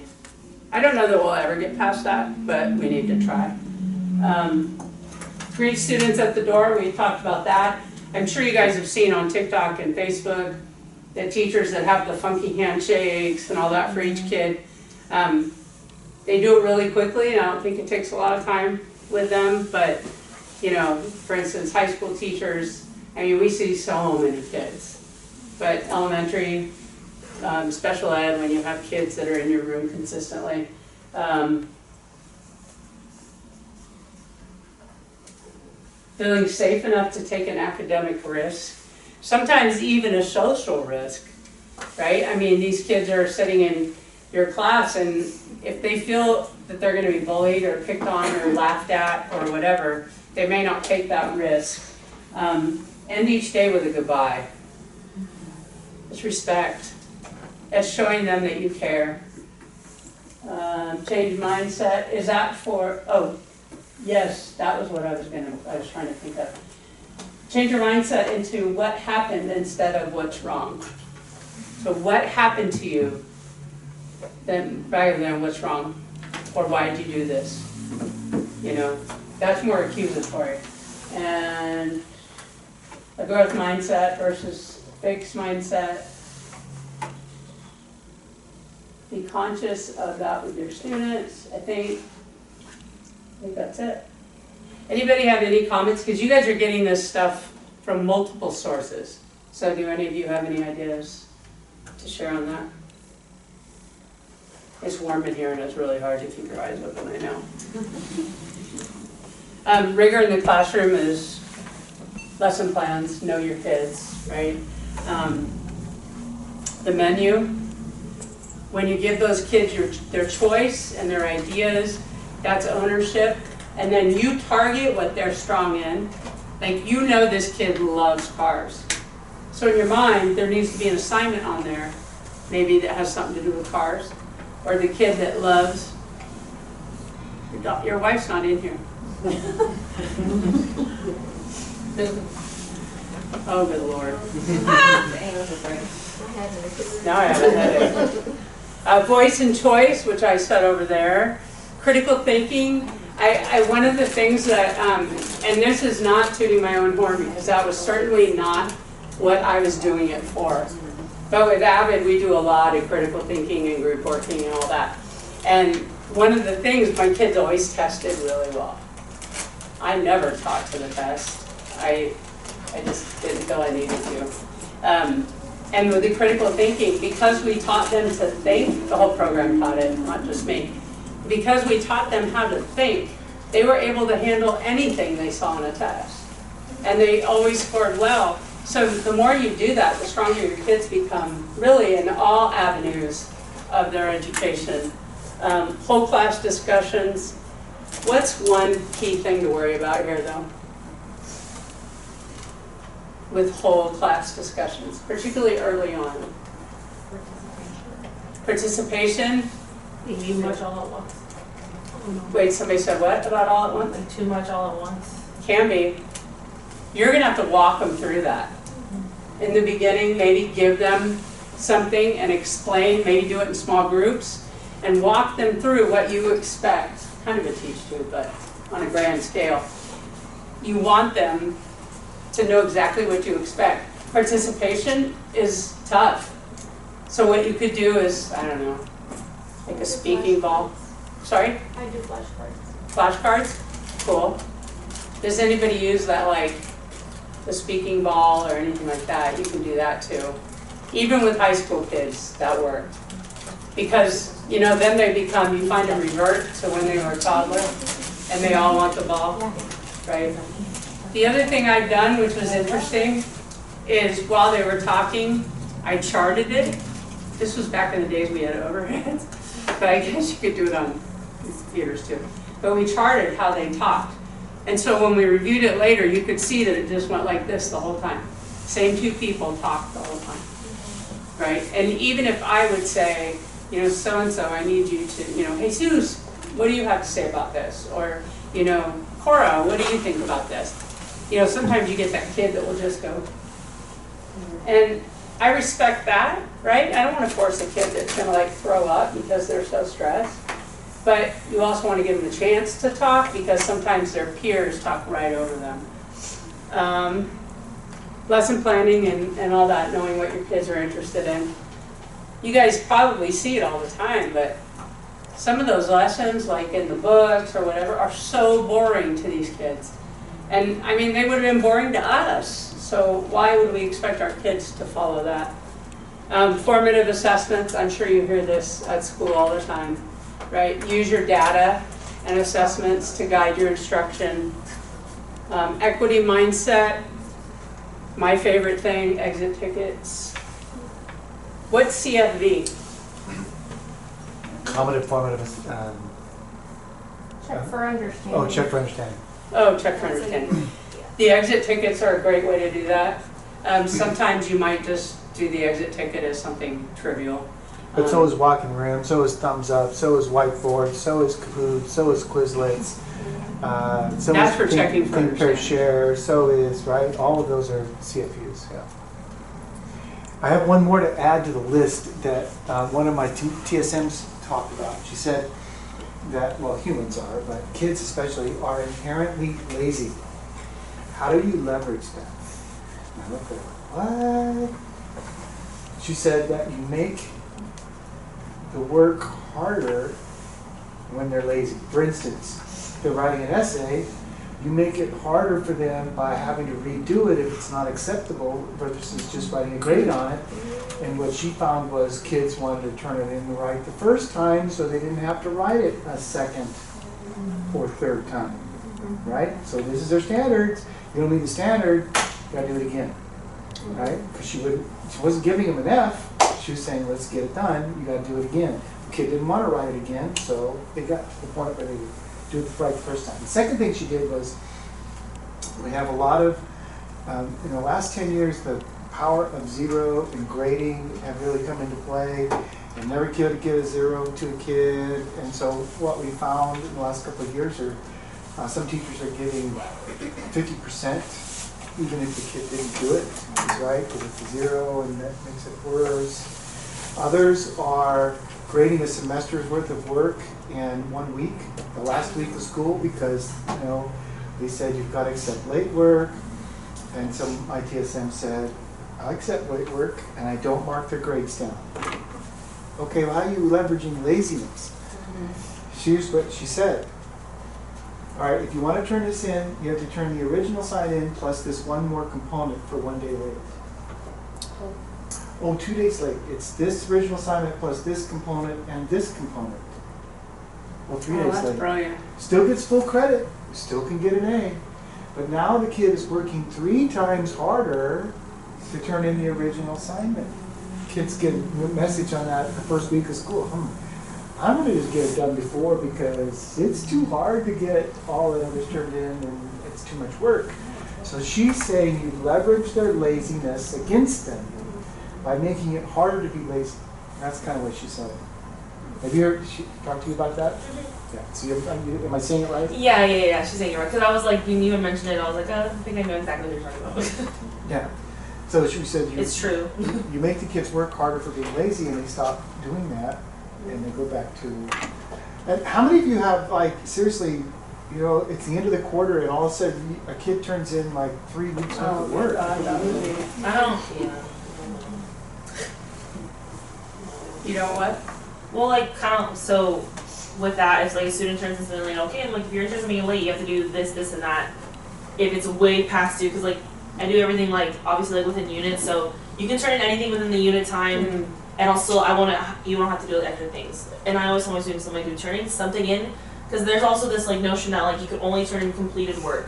Speaker 2: I don't know that we'll ever get past that, but we need to try. Greet students at the door, we talked about that. I'm sure you guys have seen on TikTok and Facebook the teachers that have the funky handshakes and all that for each kid. They do it really quickly, and I don't think it takes a lot of time with them, but for instance, high school teachers, I mean, we see so many kids. But elementary, special ed, when you have kids that are in your room consistently. Feeling safe enough to take an academic risk, sometimes even a social risk, right? I mean, these kids are sitting in your class, and if they feel that they're going to be bullied or picked on or laughed at or whatever, they may not take that risk. End each day with a goodbye. It's respect. It's showing them that you care. Change mindset. Is that for, yes, that was what I was trying to think of. Change your mindset into what happened instead of what's wrong. So what happened to you rather than what's wrong, or why did you do this? That's more accusatory. And a growth mindset versus fixed mindset. Be conscious of that with your students. I think that's it. Anybody have any comments? Because you guys are getting this stuff from multiple sources. So do any of you have any ideas to share on that? It's warm in here and it's really hard to keep your eyes open, I know. Rigor in the classroom is lesson plans, know your kids, right? The menu, when you give those kids their choice and their ideas, that's ownership. And then you target what they're strong in. Like, this kid loves cars. So in your mind, there needs to be an assignment on there, maybe that has something to do with cars. Or the kid that loves, your wife's not in here. Oh, good Lord. Now I have a headache. Voice and choice, which I said over there. Critical thinking. One of the things that, and this is not tooting my own horn because that was certainly not what I was doing it for. But with Avid, we do a lot of critical thinking and group working and all that. And one of the things, my kids always tested really well. I never talked to the test. I just didn't feel I needed to. And with the critical thinking, because we taught them to think, the whole program taught it, not just me. Because we taught them how to think, they were able to handle anything they saw in a test. And they always scored well. So the more you do that, the stronger your kids become, really in all avenues of their education. Whole class discussions. What's one key thing to worry about here, though? With whole class discussions, particularly early on. Participation.
Speaker 8: Too much all at once.
Speaker 2: Wait, somebody said what about all at once?
Speaker 8: Like too much all at once.
Speaker 2: Can be. You're going to have to walk them through that. In the beginning, maybe give them something and explain, maybe do it in small groups, and walk them through what you expect. Kind of a teach to, but on a grand scale. You want them to know exactly what you expect. Participation is tough. So what you could do is, I don't know, like a speaking ball. Sorry?
Speaker 11: I do flashcards.
Speaker 2: Flashcards? Cool. Does anybody use that, like the speaking ball or anything like that? You can do that too. Even with high school kids, that worked. Because, you know, then they become, you find them revert to when they were a toddler and they all want the ball, right? The other thing I've done, which was interesting, is while they were talking, I charted it. This was back in the days we had overheads, but I guess you could do it on computers too. But we charted how they talked. And so when we reviewed it later, you could see that it just went like this the whole time. Same two people talked the whole time, right? And even if I would say, you know, so-and-so, I need you to, you know, Jesus, what do you have to say about this? Or, you know, Cora, what do you think about this? You know, sometimes you get that kid that will just go. And I respect that, right? I don't want to force a kid that's going to like throw up because they're so stressed. But you also want to give them the chance to talk because sometimes their peers talk right over them. Lesson planning and all that, knowing what your kids are interested in. You guys probably see it all the time, but some of those lessons, like in the books or whatever, are so boring to these kids. And I mean, they would have been boring to us. So why would we expect our kids to follow that? Formative assessments, I'm sure you hear this at school all the time, right? Use your data and assessments to guide your instruction. Equity mindset, my favorite thing, exit tickets. What's CFV?
Speaker 7: Common formative.
Speaker 11: Check for understanding.
Speaker 7: Oh, check for understanding.
Speaker 2: Oh, check for understanding. The exit tickets are a great way to do that. Sometimes you might just do the exit ticket as something trivial.
Speaker 7: But so is walking room, so is thumbs up, so is whiteboard, so is Kahoot, so is Quizlets. So
Speaker 2: That's
Speaker 7: is
Speaker 2: for checking for
Speaker 7: compare
Speaker 2: understanding.
Speaker 7: share, so is, right? All of those are CFUs, yeah. I have one more to add to the list that one of my TSMs talked about. She said that, well, humans are, but kids especially, are inherently lazy. How do you leverage that? And I looked at her, what? She said that you make the work harder when they're lazy. For instance, if they're writing an essay, you make it harder for them by having to redo it if it's not acceptable versus just writing a grade on it. And what she found was kids wanted to turn it in right the first time so they didn't have to write it a second or third time, right? So this is their standards. You don't meet the standard, you gotta do it again, right? Because she wasn't giving them an F. She was saying, let's get it done, you gotta do it again. The kid didn't want to write it again, so they got to the point where they do it right the first time. The second thing she did was, we have a lot of, in the last 10 years, the power of zero and grading have really come into play. and never get a 0 to a kid. And so what we found in the last couple of years are some teachers are giving 50%, even if the kid didn't do it, right? Because it's a 0 and that makes it worse. Others are grading a semester's worth of work in 1 week, the last week of school, because they said you've got to accept late work. And some ITSM said, I accept late work and I don't mark their grades down. Okay, well, how are you leveraging laziness? Here's what she said. All right, if you want to turn this in, you have to turn the original sign in plus this one more component for 1 day late. Oh, 2 days late. It's this original assignment plus this component and this component. Well, 3 days
Speaker 2: that's
Speaker 7: late.
Speaker 2: brilliant.
Speaker 7: Still gets full credit. Still can get an A. But now the kid is working 3 times harder to turn in the original assignment. Kids get a message on that the first week of school. I'm going to just get it done before because it's too hard to get all the others turned in and it's too much work. So she's saying you leverage their laziness against them by making it harder to be lazy. That's kind of what she said. Have you heard she talked to you about that? Yeah. So am I saying it right?
Speaker 8: Yeah. She's saying it right. Because I was like, you even mentioned it, I was like, I think I know exactly what you're talking about.
Speaker 7: Yeah. So she said
Speaker 8: it's true.
Speaker 7: You make the kids work harder for being lazy and they stop doing that and they go back to... And how many of you have, like, seriously, it's the end of the quarter and all of a sudden a kid turns in like 3 weeks worth of work?
Speaker 8: I don't... Yeah.
Speaker 2: You know what?
Speaker 8: Well, like, kind of, so with that, if like a student turns in something late, okay, I'm like, if you're interested in being late, you have to do this, this, and that. If it's way past due, because like, I do everything like, obviously like within units, so you can turn in anything within the unit time, and also you don't have to do extra things. And I always tell my students, I'm like, dude, turning something in, because there's also this like notion that like, you can only turn in completed work.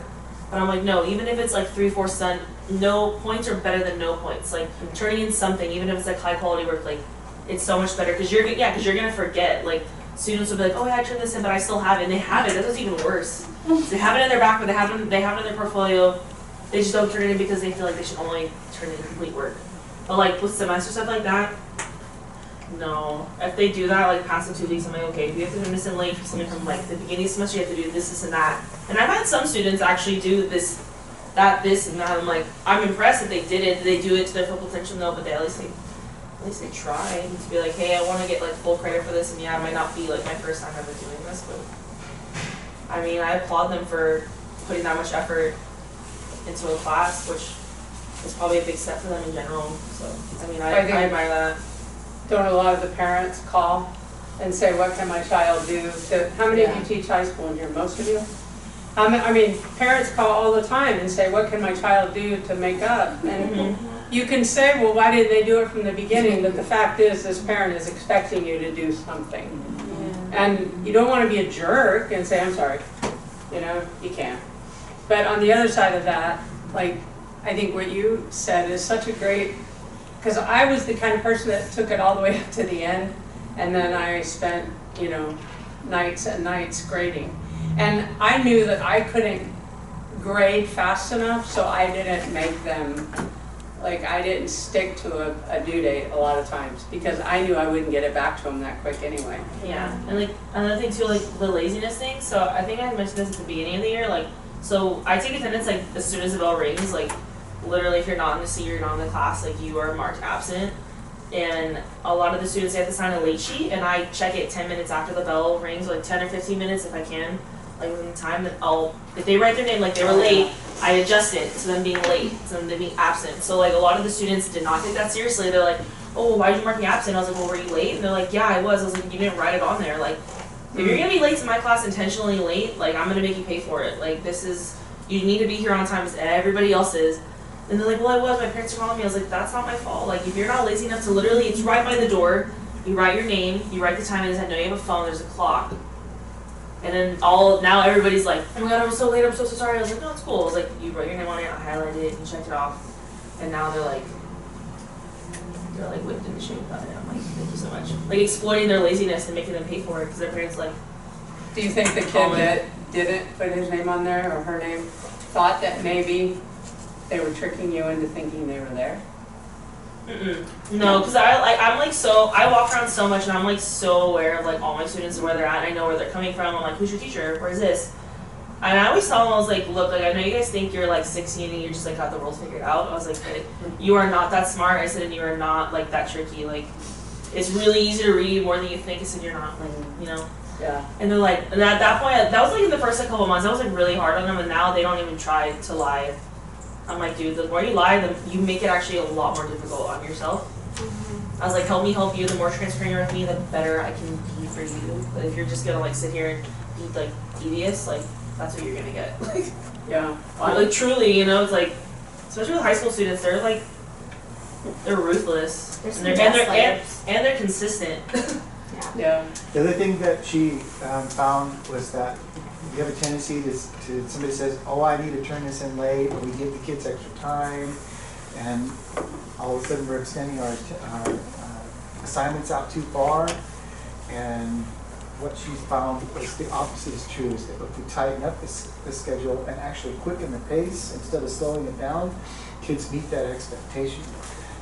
Speaker 8: But I'm like, no, even if it's like 3/4 done, no points are better than no points. Like, turning in something, even if it's like high quality work, like, it's so much better because you're gonna forget. Like, students will be like, oh yeah, I turned this in, but I still have it, and they have it. That's even worse. So they have it in their back, but they have it in their portfolio. They just don't turn it in because they feel like they should only turn in complete work. But like with semester stuff like that, no. If they do that, like past the 2 weeks, I'm like, okay, if you have to turn this in late for something from like the beginning of the semester, you have to do this, and that. And I've had some students actually do this, and that. I'm like, I'm impressed that they did it. They do it to their full potential, no, but they at least they try to be like, hey, I want to get like full credit for this, and yeah, it might not be like my first time ever doing this, but I mean, I applaud them for putting that much effort into a class, which is probably a big step for them in general. So, I mean, I admire that.
Speaker 2: Don't a lot of the parents call and say, what can my child do? How many of you teach high school in here? Most of you? I mean, parents call all the time and say, what can my child do to make up? And you can say, well, why didn't they do it from the beginning? But the fact is, this parent is expecting you to do something. And you don't want to be a jerk and say, I'm sorry. You can't. But on the other side of that, like, I think what you said is such a great, because I was the kind of person that took it all the way up to the end, and then I spent, nights and nights grading. And I knew that I couldn't grade fast enough, so I didn't make them, like, I didn't stick to a due date a lot of times, because I knew I wouldn't get it back to them that quick anyway.
Speaker 8: Yeah, and like, another thing too, like, the laziness thing, so I think I mentioned this at the beginning of the year, like, so I take attendance, like, as soon as the bell rings, like, literally if you're not in the seat, you're not in the class, like, you are marked absent. And a lot of the students, they have to sign a late sheet, and I check it 10 minutes after the bell rings, like 10 or 15 minutes if I can, like within the time that if they write their name, like they were late, I adjust it to them being late, to them being absent. So like a lot of the students did not take that seriously. They're like, oh, why did you mark me absent? I was like, well, were you late? And they're like, yeah, I was. I was like, you didn't write it on there. Like, if you're gonna be late to my class intentionally late, like I'm gonna make you pay for it. Like you need to be here on time as everybody else is. And they're like, well, I was. My parents are calling me. I was like, that's not my fault. Like, if you're not lazy enough to literally, it's right by the door. You write your name. You write the time. And I know you have a phone. There's a clock. And then now everybody's like, oh my god, I'm so late. I'm so sorry. I was like, no, it's cool. I was like, you wrote your name on it. I highlighted it. You checked it off. And now they're like whipped into shape about it. I'm like, thank you so much. Like exploiting their laziness and making them pay for it because their parents like.
Speaker 2: Do you think the kid that didn't put his name on there or her name thought that maybe they were tricking you into thinking they were there?
Speaker 8: No, because I'm like so, I walk around so much and I'm like so aware of like all my students and where they're at and I know where they're coming from. I'm like, who's your teacher? Where's this? And I always tell them, I was like, look, like I know you guys think you're like 16 and you just like got the world figured out. I was like, but you are not that smart. I said, and you are not like that tricky. Like, it's really easy to read more than you think. I said, you're not like, you know.
Speaker 2: Yeah.
Speaker 8: And they're like, and at that point, that was like in the first like, couple months, that was like really hard on them, and now they don't even try to lie. I'm like, dude, the more you lie, you make it actually a lot more difficult on yourself. I was like, help me help you. The more transparent you're with me, the better I can be for you. But if you're just gonna like sit here and be like devious, like that's what you're gonna get. Like,
Speaker 2: Yeah.
Speaker 8: like truly, you know, it's like, especially with high school students, they're like, they're ruthless, and they're consistent.
Speaker 2: Yeah.
Speaker 7: The other thing that she found was that you have a tendency to somebody says, oh, I need to turn this in late, or we give the kids extra time, and all of a sudden we're extending our assignments out too far. And what she's found is the opposite is true, is that if we tighten up the schedule and actually quicken the pace instead of slowing it down, kids meet that expectation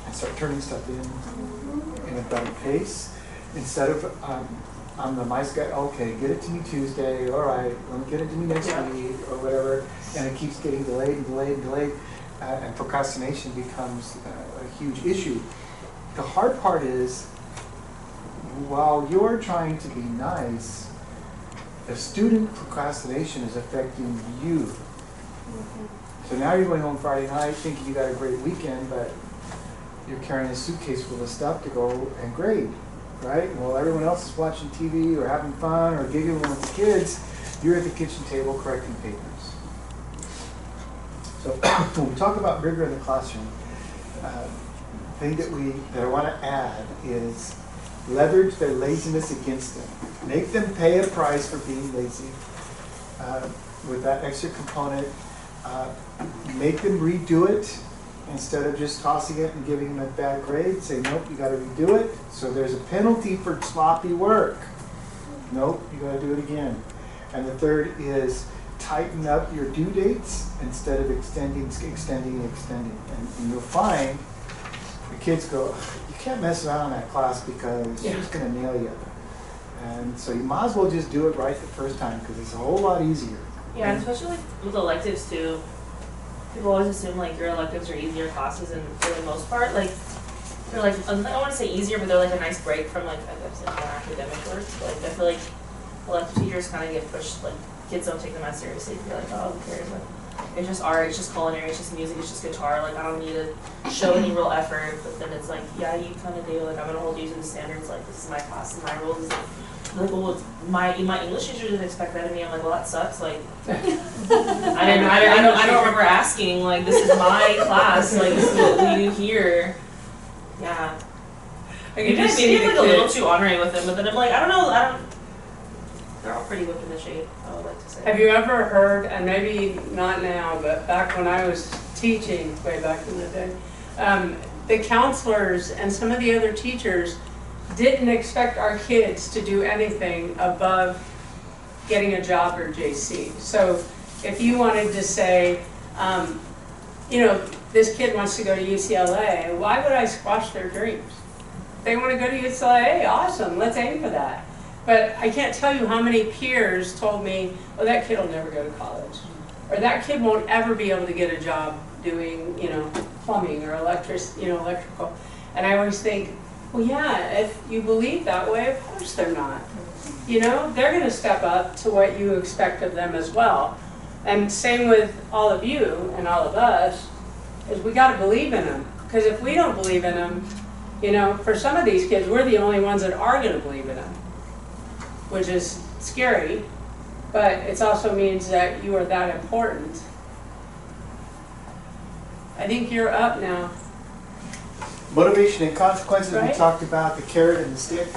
Speaker 7: and start turning stuff in a better pace. Instead of, I'm the mice guy, okay, get it to me Tuesday, all right, let me get it to me next week, or whatever, and it keeps getting delayed and delayed and delayed, and procrastination becomes a huge issue. The hard part is, while you're trying to be nice, the student procrastination is affecting you. So now you're going home Friday night thinking you got a great weekend, but you're carrying a suitcase full of stuff to go and grade. Right? While everyone else is watching TV or having fun or giggling with the kids, you're at the kitchen table correcting papers. So when we talk about rigor in the classroom, the thing that I want to add is leverage their laziness against them. Make them pay a price for being lazy with that extra component. Make them redo it. Instead of just tossing it and giving them a bad grade, say, nope, you got to redo it. So there's a penalty for sloppy work. Nope, you got to do it again. And the third is tighten up your due dates instead of extending. And you'll find the kids go, you can't mess around in that class because she's going to nail you. And so you might as well just do it right the first time because it's a whole lot easier.
Speaker 8: Yeah, especially like with electives too. People always assume like your electives are easier classes, and for the most part, like they're like, I don't want to say easier, but they're like a nice break from like more academic work. But, like I feel like elective teachers kind of get pushed. Like kids don't take them as seriously. They're like, oh, who cares? Like it's just art, it's just culinary, it's just music, it's just guitar. Like I don't need to show any real effort. But then it's like, yeah, you kind of do. Like I'm gonna hold you to the standards. Like this is my class, and my rules. Like, well, my English teacher didn't expect that of me. I'm like, well, that sucks. Like, I don't remember asking. Like, this is my class. Like, this is what we do here. Yeah. Maybe I'm like a little too honorary with them, but then I'm like, I don't know. They're all pretty whip in the shade, I would like to say.
Speaker 2: Have you ever heard, and maybe not now, but back when I was teaching, way back in the day, the counselors and some of the other teachers didn't expect our kids to do anything above getting a job or JC. So if you wanted to say, you know, this kid wants to go to UCLA, why would I squash their dreams? If they want to go to UCLA, awesome, let's aim for that. But I can't tell you how many peers told me, oh, that kid will never go to college. Or that kid won't ever be able to get a job doing, you know, plumbing or electrical. And I always think, well, yeah, if you believe that way, of course they're not. You know, they're going to step up to what you expect of them as well. And same with all of you and all of us, is we got to believe in them. Because if we don't believe in them, you know, for some of these kids, we're the only ones that are going to believe in them, which is scary, but it also means that you are that important. I think you're up now.
Speaker 7: Motivation and consequences,
Speaker 2: Right.
Speaker 7: We talked about the carrot and the stick.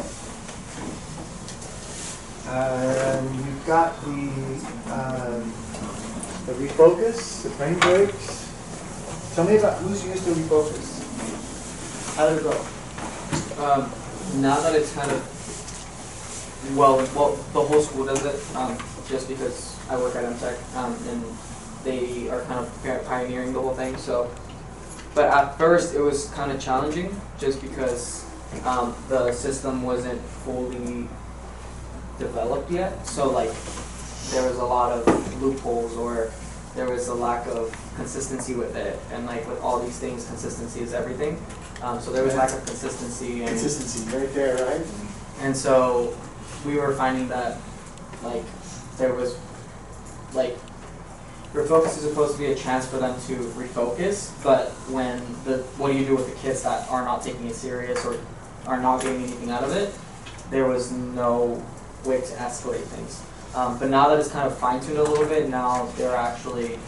Speaker 7: You've got the refocus, the brain breaks. Tell me about who's used to refocus. How did it go?
Speaker 12: Now that it's kind of, well, the whole school does it, just because I work at MTech, and they are kind of pioneering the whole thing, so But at first it was kind of challenging just because the system wasn't fully developed yet. So like there was a lot of loopholes, or there was a lack of consistency with it. And like with all these things, consistency is everything. So there was lack of consistency. And
Speaker 7: Consistency right there, right?
Speaker 12: And so we were finding that like there was like refocus is supposed to be a chance for them to refocus, but when what do you do with the kids that are not taking it serious or are not getting anything out of it, there was no way to escalate things. But now that it's kind of fine-tuned a little bit, now they're actually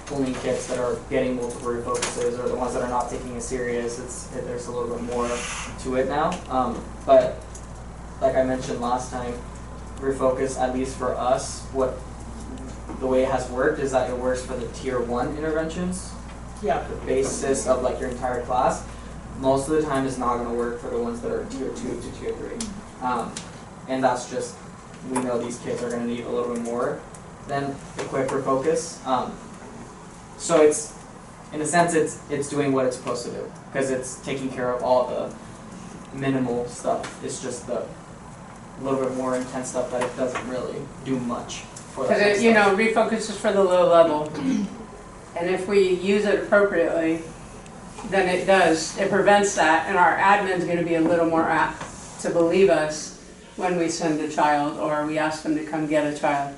Speaker 12: pulling kids that are getting multiple refocuses, or the ones that are not taking it serious. There's a little bit more to it now. But like I mentioned last time, refocus, at least for us, the way it has worked is that it works for the tier 1 interventions.
Speaker 8: Yeah.
Speaker 12: The basis of like your entire class. Most of the time it's not going to work for the ones that are tier 2 to tier 3. And that's just, we know these kids are going to need a little bit more than the quick refocus. So it's, in a sense, it's doing what it's supposed to do, because it's taking care of all the minimal stuff. It's just the little bit more intense stuff that it doesn't really do much.
Speaker 2: Because you know, refocus is for the low level, and if we use it appropriately, then it prevents that, and our admin's going to be a little more apt to believe us when we send a child or we ask them to come get a child.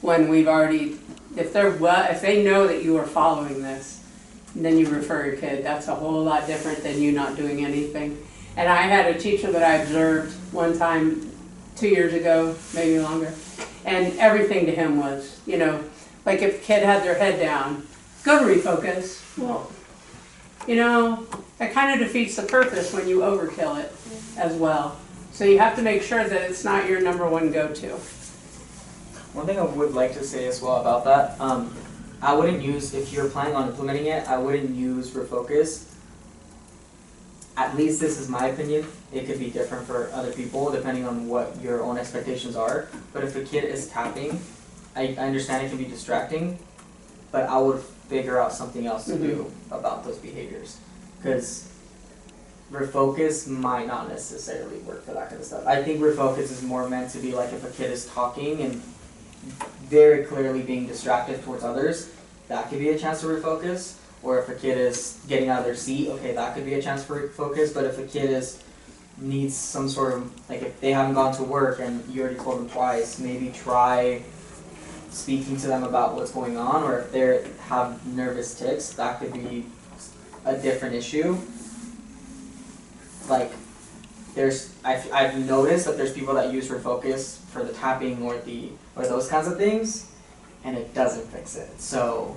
Speaker 2: When we've already, if they know that you are following this, then you refer your kid. That's a whole lot different than you not doing anything. And I had a teacher that I observed one time 2 years ago, maybe longer. And everything to him was, you know, like if a kid had their head down, go to refocus. Well, you know, that kind of defeats the purpose when you overkill it as well. So you have to make sure that it's not your number one go-to.
Speaker 12: One thing I would like to say as well about that, I wouldn't use, if you're planning on implementing it, I wouldn't use refocus. At least this is my opinion. It could be different for other people depending on what your own expectations are. But if a kid is tapping, I understand it can be distracting, but I would figure out something else to do about those behaviors. Because refocus might not necessarily work for that kind of stuff. I think refocus is more meant to be like if a kid is talking and very clearly being distracted towards others, that could be a chance to refocus. Or if a kid is getting out of their seat, okay, that could be a chance for focus. But if a kid needs some sort of, like if they haven't gone to work and you already told them twice, maybe try speaking to them about what's going on. Or if they have nervous tics, that could be a different issue. Like I've noticed that there's people that use refocus for the tapping or those kinds of things, and it doesn't fix it. So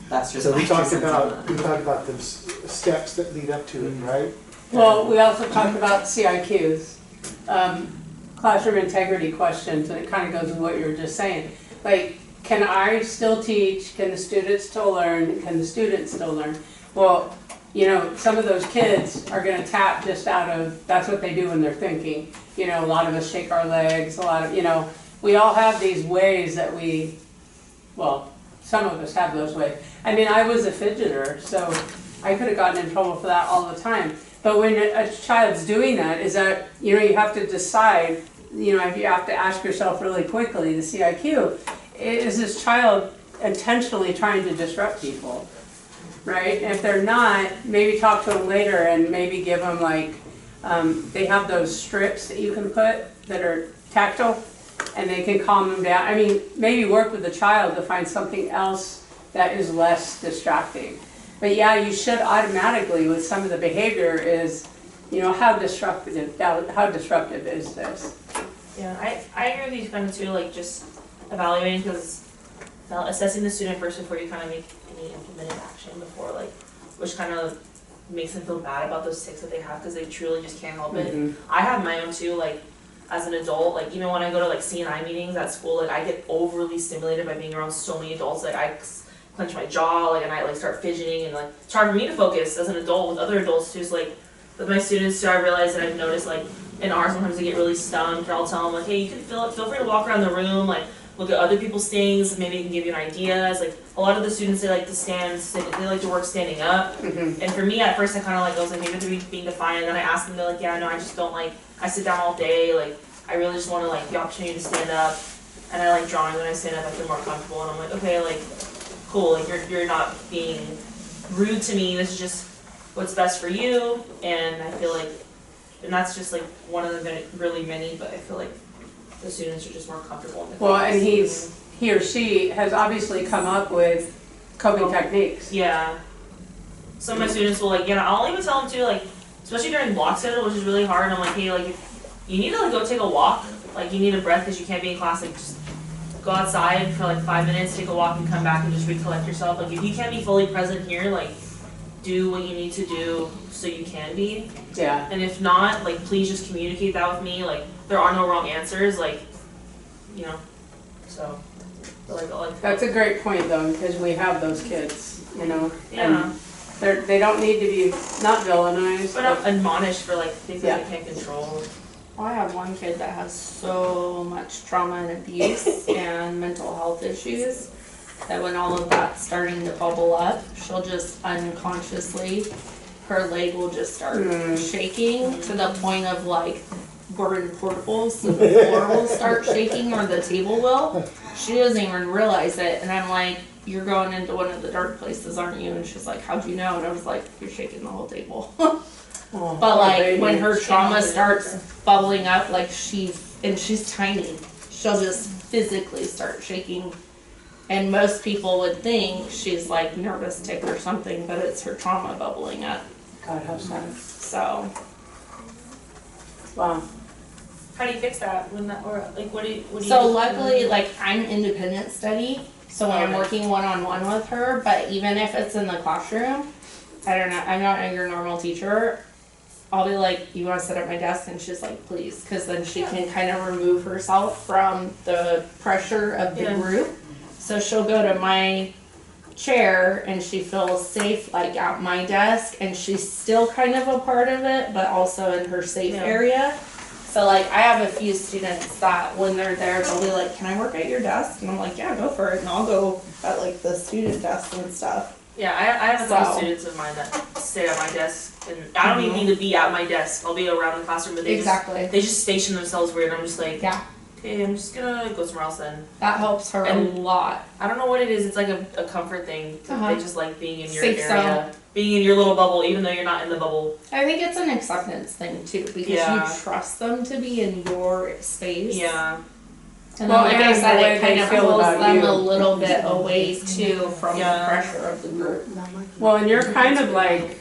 Speaker 12: that's just.
Speaker 7: So we talked about the steps that lead up to it, right?
Speaker 2: Well, we also talked about CIQs, classroom integrity questions, and it kind of goes with what you were just saying. Like, can I still teach? Can the students still learn? Can the students still learn? Well, you know, some of those kids are going to tap just out of, that's what they do when they're thinking. You know, a lot of us shake our legs, a lot of, you know, we all have these ways that well, some of us have those ways. I mean, I was a fidgeter, so I could have gotten in trouble for that all the time. But when a child's doing that, is that, you know, you have to decide, you know, you have to ask yourself really quickly, the CIQ, is this child intentionally trying to disrupt people, right? And if they're not, maybe talk to them later and maybe give them like, they have those strips that you can put that are tactile, and they can calm them down. I mean, maybe work with the child to find something else that is less distracting. But yeah, you should automatically, with some of the behavior, is, you know, how disruptive is this?
Speaker 8: Yeah, I agree with you kind of too, like just evaluating, because assessing the student first before you kind of make any implemented action before, like, which kind of makes them feel bad about those tics that they have because they truly just can't help it. I have my own too, like, as an adult, like, even when I go to like CNI meetings at school, like I get overly stimulated by being around so many adults, like I clench my jaw, like, and I like start fidgeting, and like it's hard for me to focus as an adult with other adults too. So like with my students too, I realize that I've noticed like in ours sometimes they get really stumped, or I'll tell them like, hey, you can feel free to walk around the room, like look at other people's things, maybe it can give you an ideas. Like a lot of the students, they like to they like to work standing up. And for me at first I kinda like, I was like, maybe they're being defiant, and then I asked them, they're like, yeah, no, I just don't like, I sit down all day, like, I really just wanna like the opportunity to stand up, and I like drawing when I stand up, I feel more comfortable, and I'm like, okay, like, cool, like you're not being rude to me, this is just what's best for you, and I feel like, and that's just like one of the really many, but I feel like the students are just more comfortable in the class.
Speaker 2: Well, and he or she has obviously come up with coping techniques.
Speaker 8: Yeah. Some of my students will like, I'll even tell them too, like, especially during block schedule, which is really hard, I'm like, hey, like, if you need to like go take a walk, like you need a breath because you can't be in class, like just go outside for like 5 minutes, take a walk and come back and just recollect yourself. Like if you can't be fully present here, like do what you need to do so you can be.
Speaker 2: Yeah.
Speaker 8: And if not, like please just communicate that with me. Like there are no wrong answers, like, so like
Speaker 2: That's a great point though, because we have those kids,
Speaker 8: Yeah.
Speaker 2: And they don't need to be, not villainized.
Speaker 8: But not admonished for like things that they can't control.
Speaker 3: I have one kid that has so much trauma and abuse and mental health issues that when all of that's starting to bubble up, she'll just unconsciously, her leg will just start shaking to the point of like we're in portables, so the floor will start shaking or the table will. She doesn't even realize it, and I'm like, you're going into one of the dark places, aren't you? And she's like, how'd you know? And I was like, you're shaking the whole table. But like when her trauma starts bubbling up, like she's tiny, she'll just physically start shaking. And most people would think she's like nervous tick or something, but it's her trauma bubbling up.
Speaker 2: God, how sad.
Speaker 3: So.
Speaker 2: Wow.
Speaker 8: How do you fix that? When that, or like what do you
Speaker 3: So luckily, like I'm independent study, so when I'm working one-on-one with her, but even if it's in the classroom, I don't know, I'm not your normal teacher. I'll be like, you want to sit at my desk? And she's like, please, because then she can kind of remove herself from the pressure of the group. So she'll go to my chair and she feels safe like at my desk, and she's still kind of a part of it, but also in her safe area. So like I have a few students that when they're there, they'll be like, can I work at your desk? And I'm like, yeah, go for it. And I'll go at like the student desk and stuff.
Speaker 8: Yeah, I have a few students of mine that sit at my desk, and I don't even need to be at my desk. I'll be around the classroom, but they just station themselves weird. I'm just like, okay, I'm just gonna go somewhere else then.
Speaker 3: That helps her a lot.
Speaker 8: I don't know what it is. It's like a comfort thing. They just like being in your
Speaker 3: Safe
Speaker 8: area,
Speaker 3: zone.
Speaker 8: being in your little bubble, even though you're not in the bubble.
Speaker 3: I think it's an acceptance thing too, because you trust them to be in your space.
Speaker 8: Yeah.
Speaker 3: And then, like I said, it kind of pulls them
Speaker 2: you.
Speaker 3: a little bit away too from the pressure of the group.
Speaker 2: Well, and you're kind of like,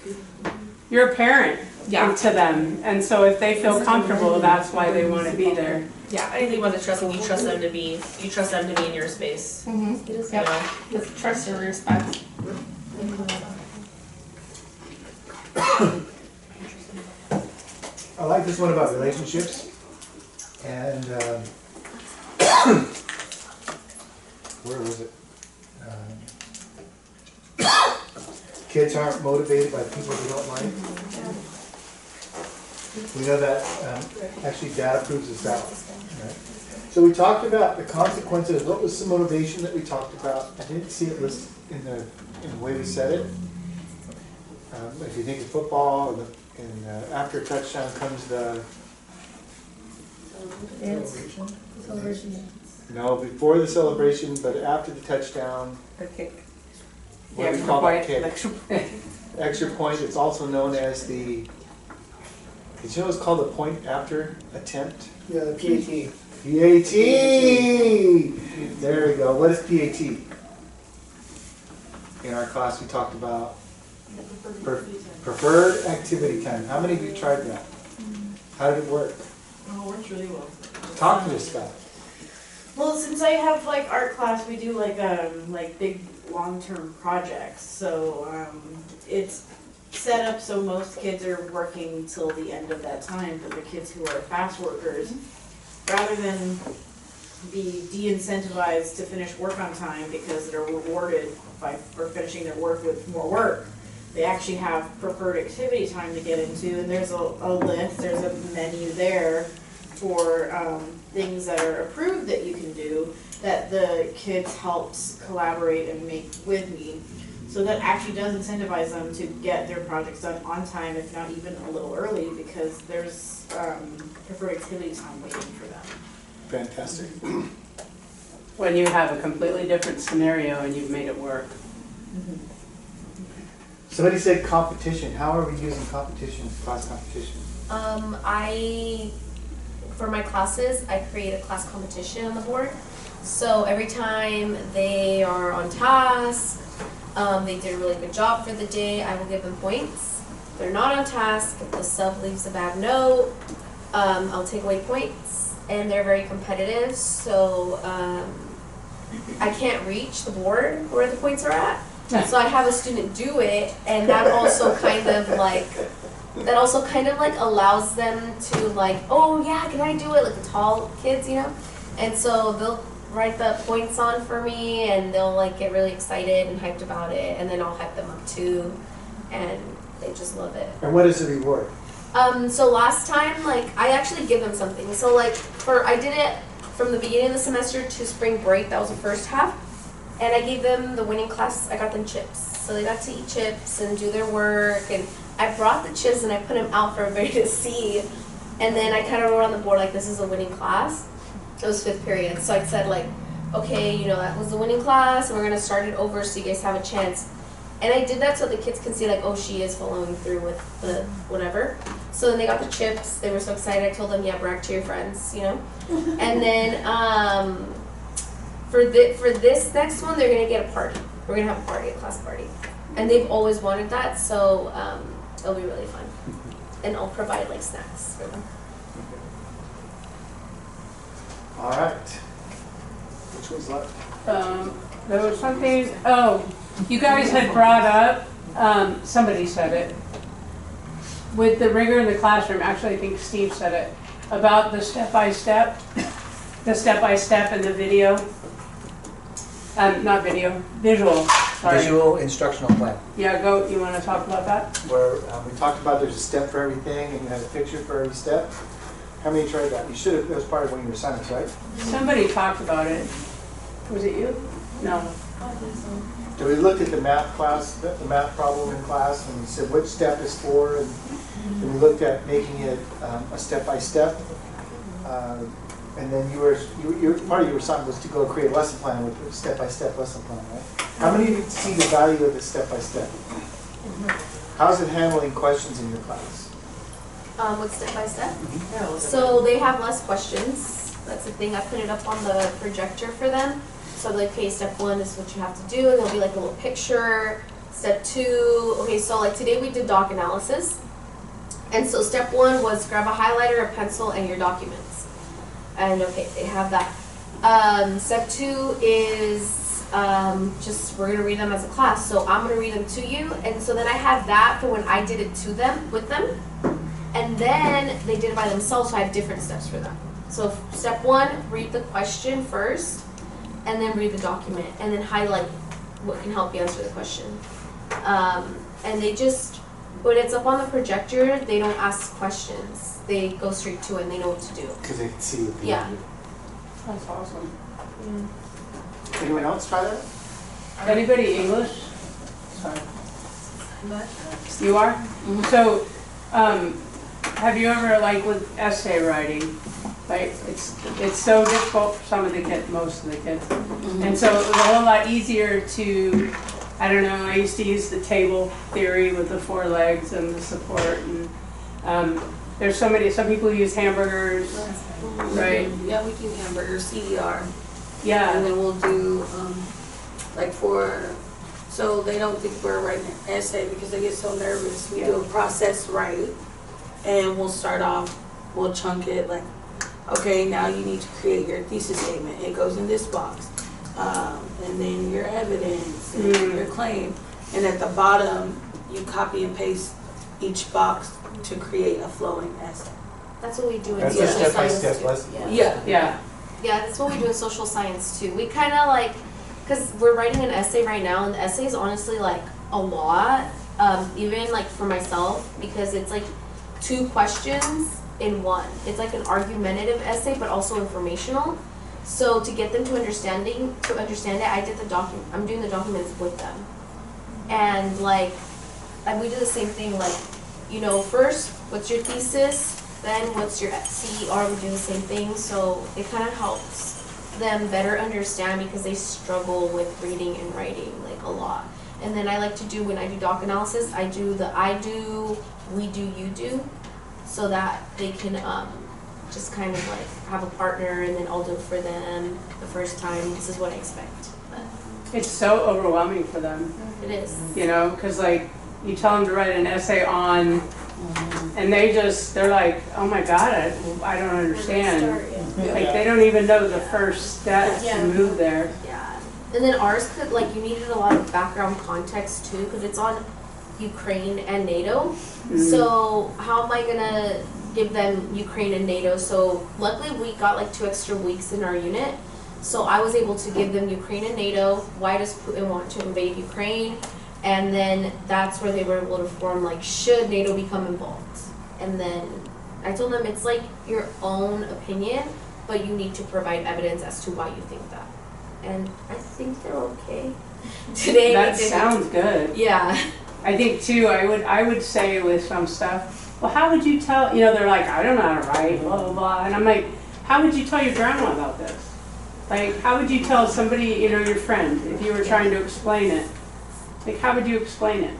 Speaker 2: you're a parent to them, and so if they feel comfortable, that's why they want to be there.
Speaker 8: Yeah, anything about the trusting, you trust them to be in your space.
Speaker 3: Mm-hmm. Yep. With trust and respect.
Speaker 7: I like this one about relationships, and where was it? Kids aren't motivated by people they don't like. We know that actually data proves this out. Right? So we talked about the consequences. What was the motivation that we talked about? I didn't see it listed in the way we said it. If you think of football, and after a touchdown comes the celebration. No, before the celebration, but after the touchdown.
Speaker 2: The kick.
Speaker 7: What do we call that kick? Extra point. It's also known as the. Did you know it's called the point after attempt?
Speaker 6: Yeah, the PAT.
Speaker 7: PAT! There we go. What is PAT? In our class we talked about preferred activity time. How many of you tried that? How did it work?
Speaker 13: Oh, it works really well.
Speaker 7: Talk to us about it.
Speaker 13: Well, since I have like art class, we do like big long-term projects. So it's set up so most kids are working till the end of that time for the kids who are fast workers, rather than be de-incentivized to finish work on time because they're rewarded for finishing their work with more work. They actually have preferred activity time to get into, and there's a list, there's a menu there for things that are approved that you can do, that the kids helped collaborate and make with me. So that actually does incentivize them to get their projects done on time, if not even a little early, because there's preferred activity time waiting for them.
Speaker 7: Fantastic.
Speaker 2: When you have a completely different scenario and you've made it work.
Speaker 7: Somebody said competition. How are we using competition, class competition?
Speaker 11: For my classes, I create a class competition on the board. So every time they are on task, they did a really good job for the day, I will give them points. If they're not on task, if the sub leaves a bad note, I'll take away points. And they're very competitive, so I can't reach the board where the points are at. So I have a student do it, and that also kind of like allows them to like, oh yeah, can I do it? Like the tall kids, you know? And so they'll write the points on for me, and they'll like get really excited and hyped about it, and then I'll hype them up too, and they just love it.
Speaker 7: And what is the reward?
Speaker 11: So last time, like, I actually give them something. So like, I did it from the beginning of the semester to spring break, that was the first half, and I gave them the winning class, I got them chips. So they got to eat chips and do their work, and I brought the chips and I put them out for everybody to see, and then I kind of wrote on the board, like, this is a winning class. It was 5th period, so I said, like, okay, you know, that was the winning class, and we're gonna start it over so you guys have a chance. And I did that so the kids can see, like, oh, she is following through with the whatever. So then they got the chips. They were so excited. I told them, yeah, brag to your friends, you know. And then for this next one, they're gonna get a party. We're gonna have a party, a class party, and they've always wanted that. So it'll be really fun, and I'll provide like snacks for them.
Speaker 7: All right. Which was left?
Speaker 2: There was something, you guys had brought up, somebody said it, with the rigor in the classroom, actually I think Steve said it, about the step-by-step in the video, not video, visual, sorry.
Speaker 7: Visual instructional plan.
Speaker 2: Yeah, you want to talk about that?
Speaker 7: Where we talked about there's a step for everything and you have a picture for every step. How many tried that? You should have, that was part of one of your assignments, right?
Speaker 2: Somebody talked about it. Was it you? No.
Speaker 7: So we looked at the math class, the math problem in class, and we said which step is for, and we looked at making it a step-by-step. And then part of your assignment was to go create a lesson plan with a step-by-step lesson plan, right? How many of you see the value of the step-by-step? How's it handling questions in your class?
Speaker 11: With step-by-step? So they have less questions. That's the thing. I put it up on the projector for them. So like, okay, step 1 is what you have to do, and there'll be like a little picture. Step 2, okay, so like today we did doc analysis. And so step 1 was grab a highlighter, a pencil, and your documents. And okay, they have that. Step 2 is just, we're gonna read them as a class. So I'm gonna read them to you. And so then I had that for when I did it to them, with them. And then they did it by themselves, so I have different steps for them. So step 1, read the question first, and then read the document, and then highlight what can help you answer the question. And they just, when it's up on the projector, they don't ask questions. They go straight to it and they know what to do.
Speaker 7: Because they can see what they do.
Speaker 2: That's awesome.
Speaker 11: Yeah.
Speaker 7: Anyone else try that?
Speaker 2: Anybody English? Sorry. You are? Mm-hmm. So, have you ever, like with essay writing, like it's so difficult for some of the kids, most of the kids. Mm-hmm. And so it was a whole lot easier to, I don't know, I used to use the table theory with the 4 legs and the support, and there's some people use hamburgers, right?
Speaker 10: Yeah, we do hamburgers, CDR.
Speaker 2: Yeah.
Speaker 10: And then we'll do, so they don't think we're writing an essay because they get so nervous. We do a process write, and we'll start off, we'll chunk it like, okay, now you need to create your thesis statement. It goes in this box. And then your evidence and your claim. And at the bottom, you copy and paste each box to create a flowing essay.
Speaker 11: That's what we do in
Speaker 7: That's
Speaker 11: social
Speaker 7: a
Speaker 11: science
Speaker 7: step-by-step
Speaker 11: too.
Speaker 7: lesson.
Speaker 2: Yeah.
Speaker 11: Yeah, that's what we do in social science too. We kind of like, because we're writing an essay right now, and the essay is honestly like a lot, even like for myself, because it's like 2 questions in one. It's like an argumentative essay, but also informational. So to get them to understand it, I'm doing the documents with them. And like, we do the same thing, like, you know, first, what's your thesis? Then what's your CER? We do the same thing. So it kind of helps them better understand because they struggle with reading and writing like a lot. And then I like to do, when I do doc analysis, I do the I do, we do, you do, so that they can just kind of like have a partner, and then I'll do it for them the first time. This is what I expect. But
Speaker 2: It's so overwhelming for them,
Speaker 11: it is.
Speaker 2: you know, because like you tell them to write an essay on, and they're like, oh my God, I don't understand. Like they don't even know the first step to move there.
Speaker 11: Yeah. And then ours could, like, you needed a lot of background context too, because it's on Ukraine and NATO. So how am I gonna give them Ukraine and NATO? So luckily we got like 2 extra weeks in our unit. So I was able to give them Ukraine and NATO. Why does Putin want to invade Ukraine? And then that's where they were able to form, like, should NATO become involved? And then I told them it's like your own opinion, but you need to provide evidence as to why you think that. And I think they're okay. Today
Speaker 2: That sounds good.
Speaker 11: Yeah.
Speaker 2: I think too, I would say with some stuff, well, how would you tell, you know, they're like, I don't know how to write, blah, blah, blah. And I'm like, how would you tell your grandma about this? Like, how would you tell somebody, you know, your friend, if you were trying to explain it? Like, how would you explain it?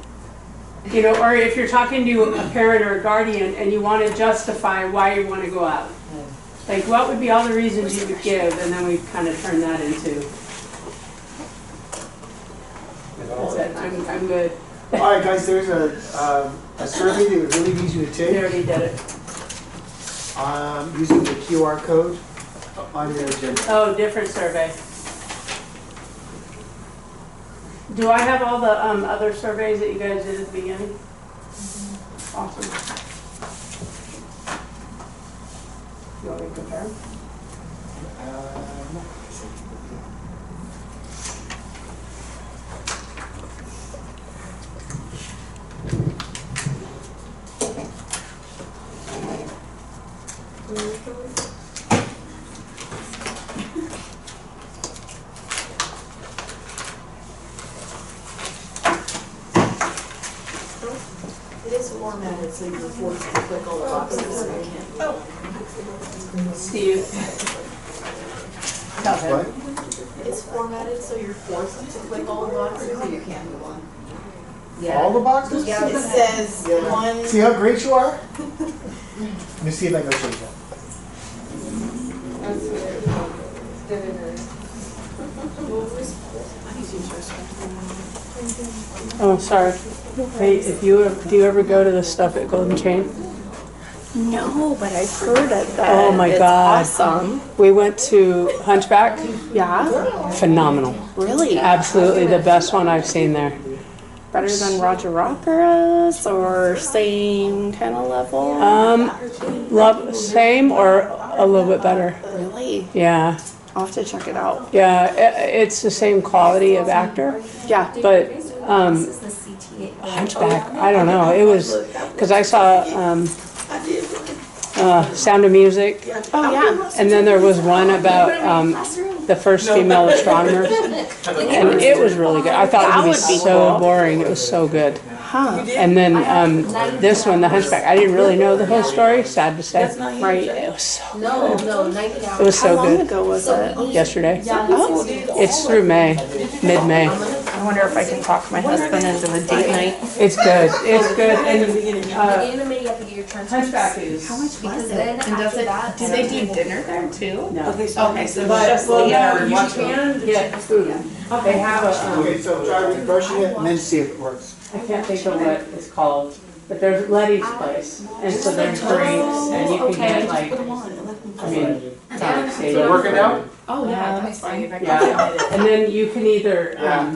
Speaker 2: You know, or if you're talking to a parent or a guardian and you want to justify why you want to go out. Like, what would be all the reasons you would give? And then we kind of turn that into. That's it. I'm good.
Speaker 7: All right, guys, there's a survey that we really need you to take.
Speaker 2: We already did it.
Speaker 7: Using the QR code on your agenda.
Speaker 2: Oh, different survey. Do I have all the other surveys that you guys did at the beginning? Awesome. You want me to compare them?
Speaker 13: It is formatted so you're forced to click all the boxes.
Speaker 2: Steve. Tell him.
Speaker 13: It's formatted so you're forced to click all the boxes. So you can't move on.
Speaker 7: All the boxes?
Speaker 13: Yeah, it says one.
Speaker 7: See how great you are? Let me see if I can show you that.
Speaker 2: Oh, sorry. Hey, do you ever go to the stuff at Golden Chain?
Speaker 14: No, but I've heard it. That
Speaker 2: Oh my
Speaker 14: it's
Speaker 2: God.
Speaker 14: awesome.
Speaker 2: We went to Hunchback.
Speaker 14: Yeah.
Speaker 2: Phenomenal.
Speaker 14: Really?
Speaker 2: Absolutely the best one I've seen there.
Speaker 14: Better than Roger Opera's or same kind of level?
Speaker 2: Same or a little bit better.
Speaker 14: Really?
Speaker 2: Yeah.
Speaker 14: I'll have to check it out.
Speaker 2: Yeah, it's the same quality of actor.
Speaker 14: Yeah.
Speaker 2: But Hunchback, I don't know. It was, because I saw Sound of Music.
Speaker 14: Oh, yeah.
Speaker 2: And then there was one about the first female astronomers. And it was really good. I thought it would be so boring. It was so good.
Speaker 14: Huh.
Speaker 2: And then this one, The Hunchback, I didn't really know the whole story, sad to say.
Speaker 14: Right.
Speaker 2: It was so
Speaker 11: No,
Speaker 2: good.
Speaker 11: no, 90 hours.
Speaker 2: It was so
Speaker 14: How long
Speaker 2: good.
Speaker 14: ago was it?
Speaker 2: Yesterday.
Speaker 14: Oh.
Speaker 2: It's through May, mid-May.
Speaker 14: I wonder if I can talk my husband into a date night.
Speaker 2: It's good. It's good. And
Speaker 11: Beginning of May, you have to get your transcripts.
Speaker 2: Hunchback is.
Speaker 14: How much was
Speaker 11: Because
Speaker 14: it?
Speaker 11: then
Speaker 14: And does
Speaker 11: after
Speaker 14: it,
Speaker 11: that,
Speaker 14: do they do dinner there too?
Speaker 2: No.
Speaker 14: Okay, so it's
Speaker 2: But
Speaker 14: just
Speaker 2: well,
Speaker 14: dinner.
Speaker 2: you can get food. They have a.
Speaker 7: Okay, so try refreshing it and then see if it works.
Speaker 2: I can't think of what it's called, but there's Letty's place, and so there's drinks, and you can get like, I mean, not like
Speaker 7: Is it working out?
Speaker 14: Oh, yeah, that's fine.
Speaker 2: Yeah, and then you can either,
Speaker 6: I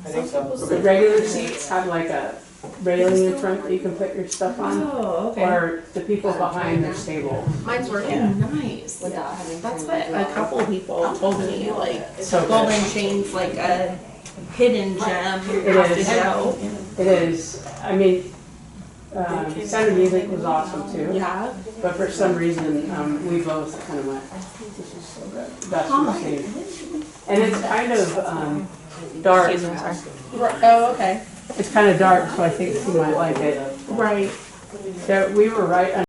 Speaker 6: think so.
Speaker 2: the regular seats have like a railing in front that you can put your stuff on,
Speaker 14: Oh, okay.
Speaker 2: or the people behind their table.
Speaker 11: mine's working.
Speaker 14: Yeah, nice.
Speaker 11: Without having
Speaker 14: That's
Speaker 11: to
Speaker 14: what a couple people told me, like,
Speaker 2: So good.
Speaker 14: Golden Chain's like a hidden gem. You
Speaker 2: It
Speaker 14: have to
Speaker 2: is.
Speaker 14: go.
Speaker 2: It is, I mean, Sound of Music was awesome too.
Speaker 13: Yeah.
Speaker 2: But for some reason, we both kind of went, this is so good. That's insane. And it's kind of dark.
Speaker 13: Oh, okay.
Speaker 2: It's kind of dark, so I think you might like it.
Speaker 13: Right.
Speaker 2: So we were right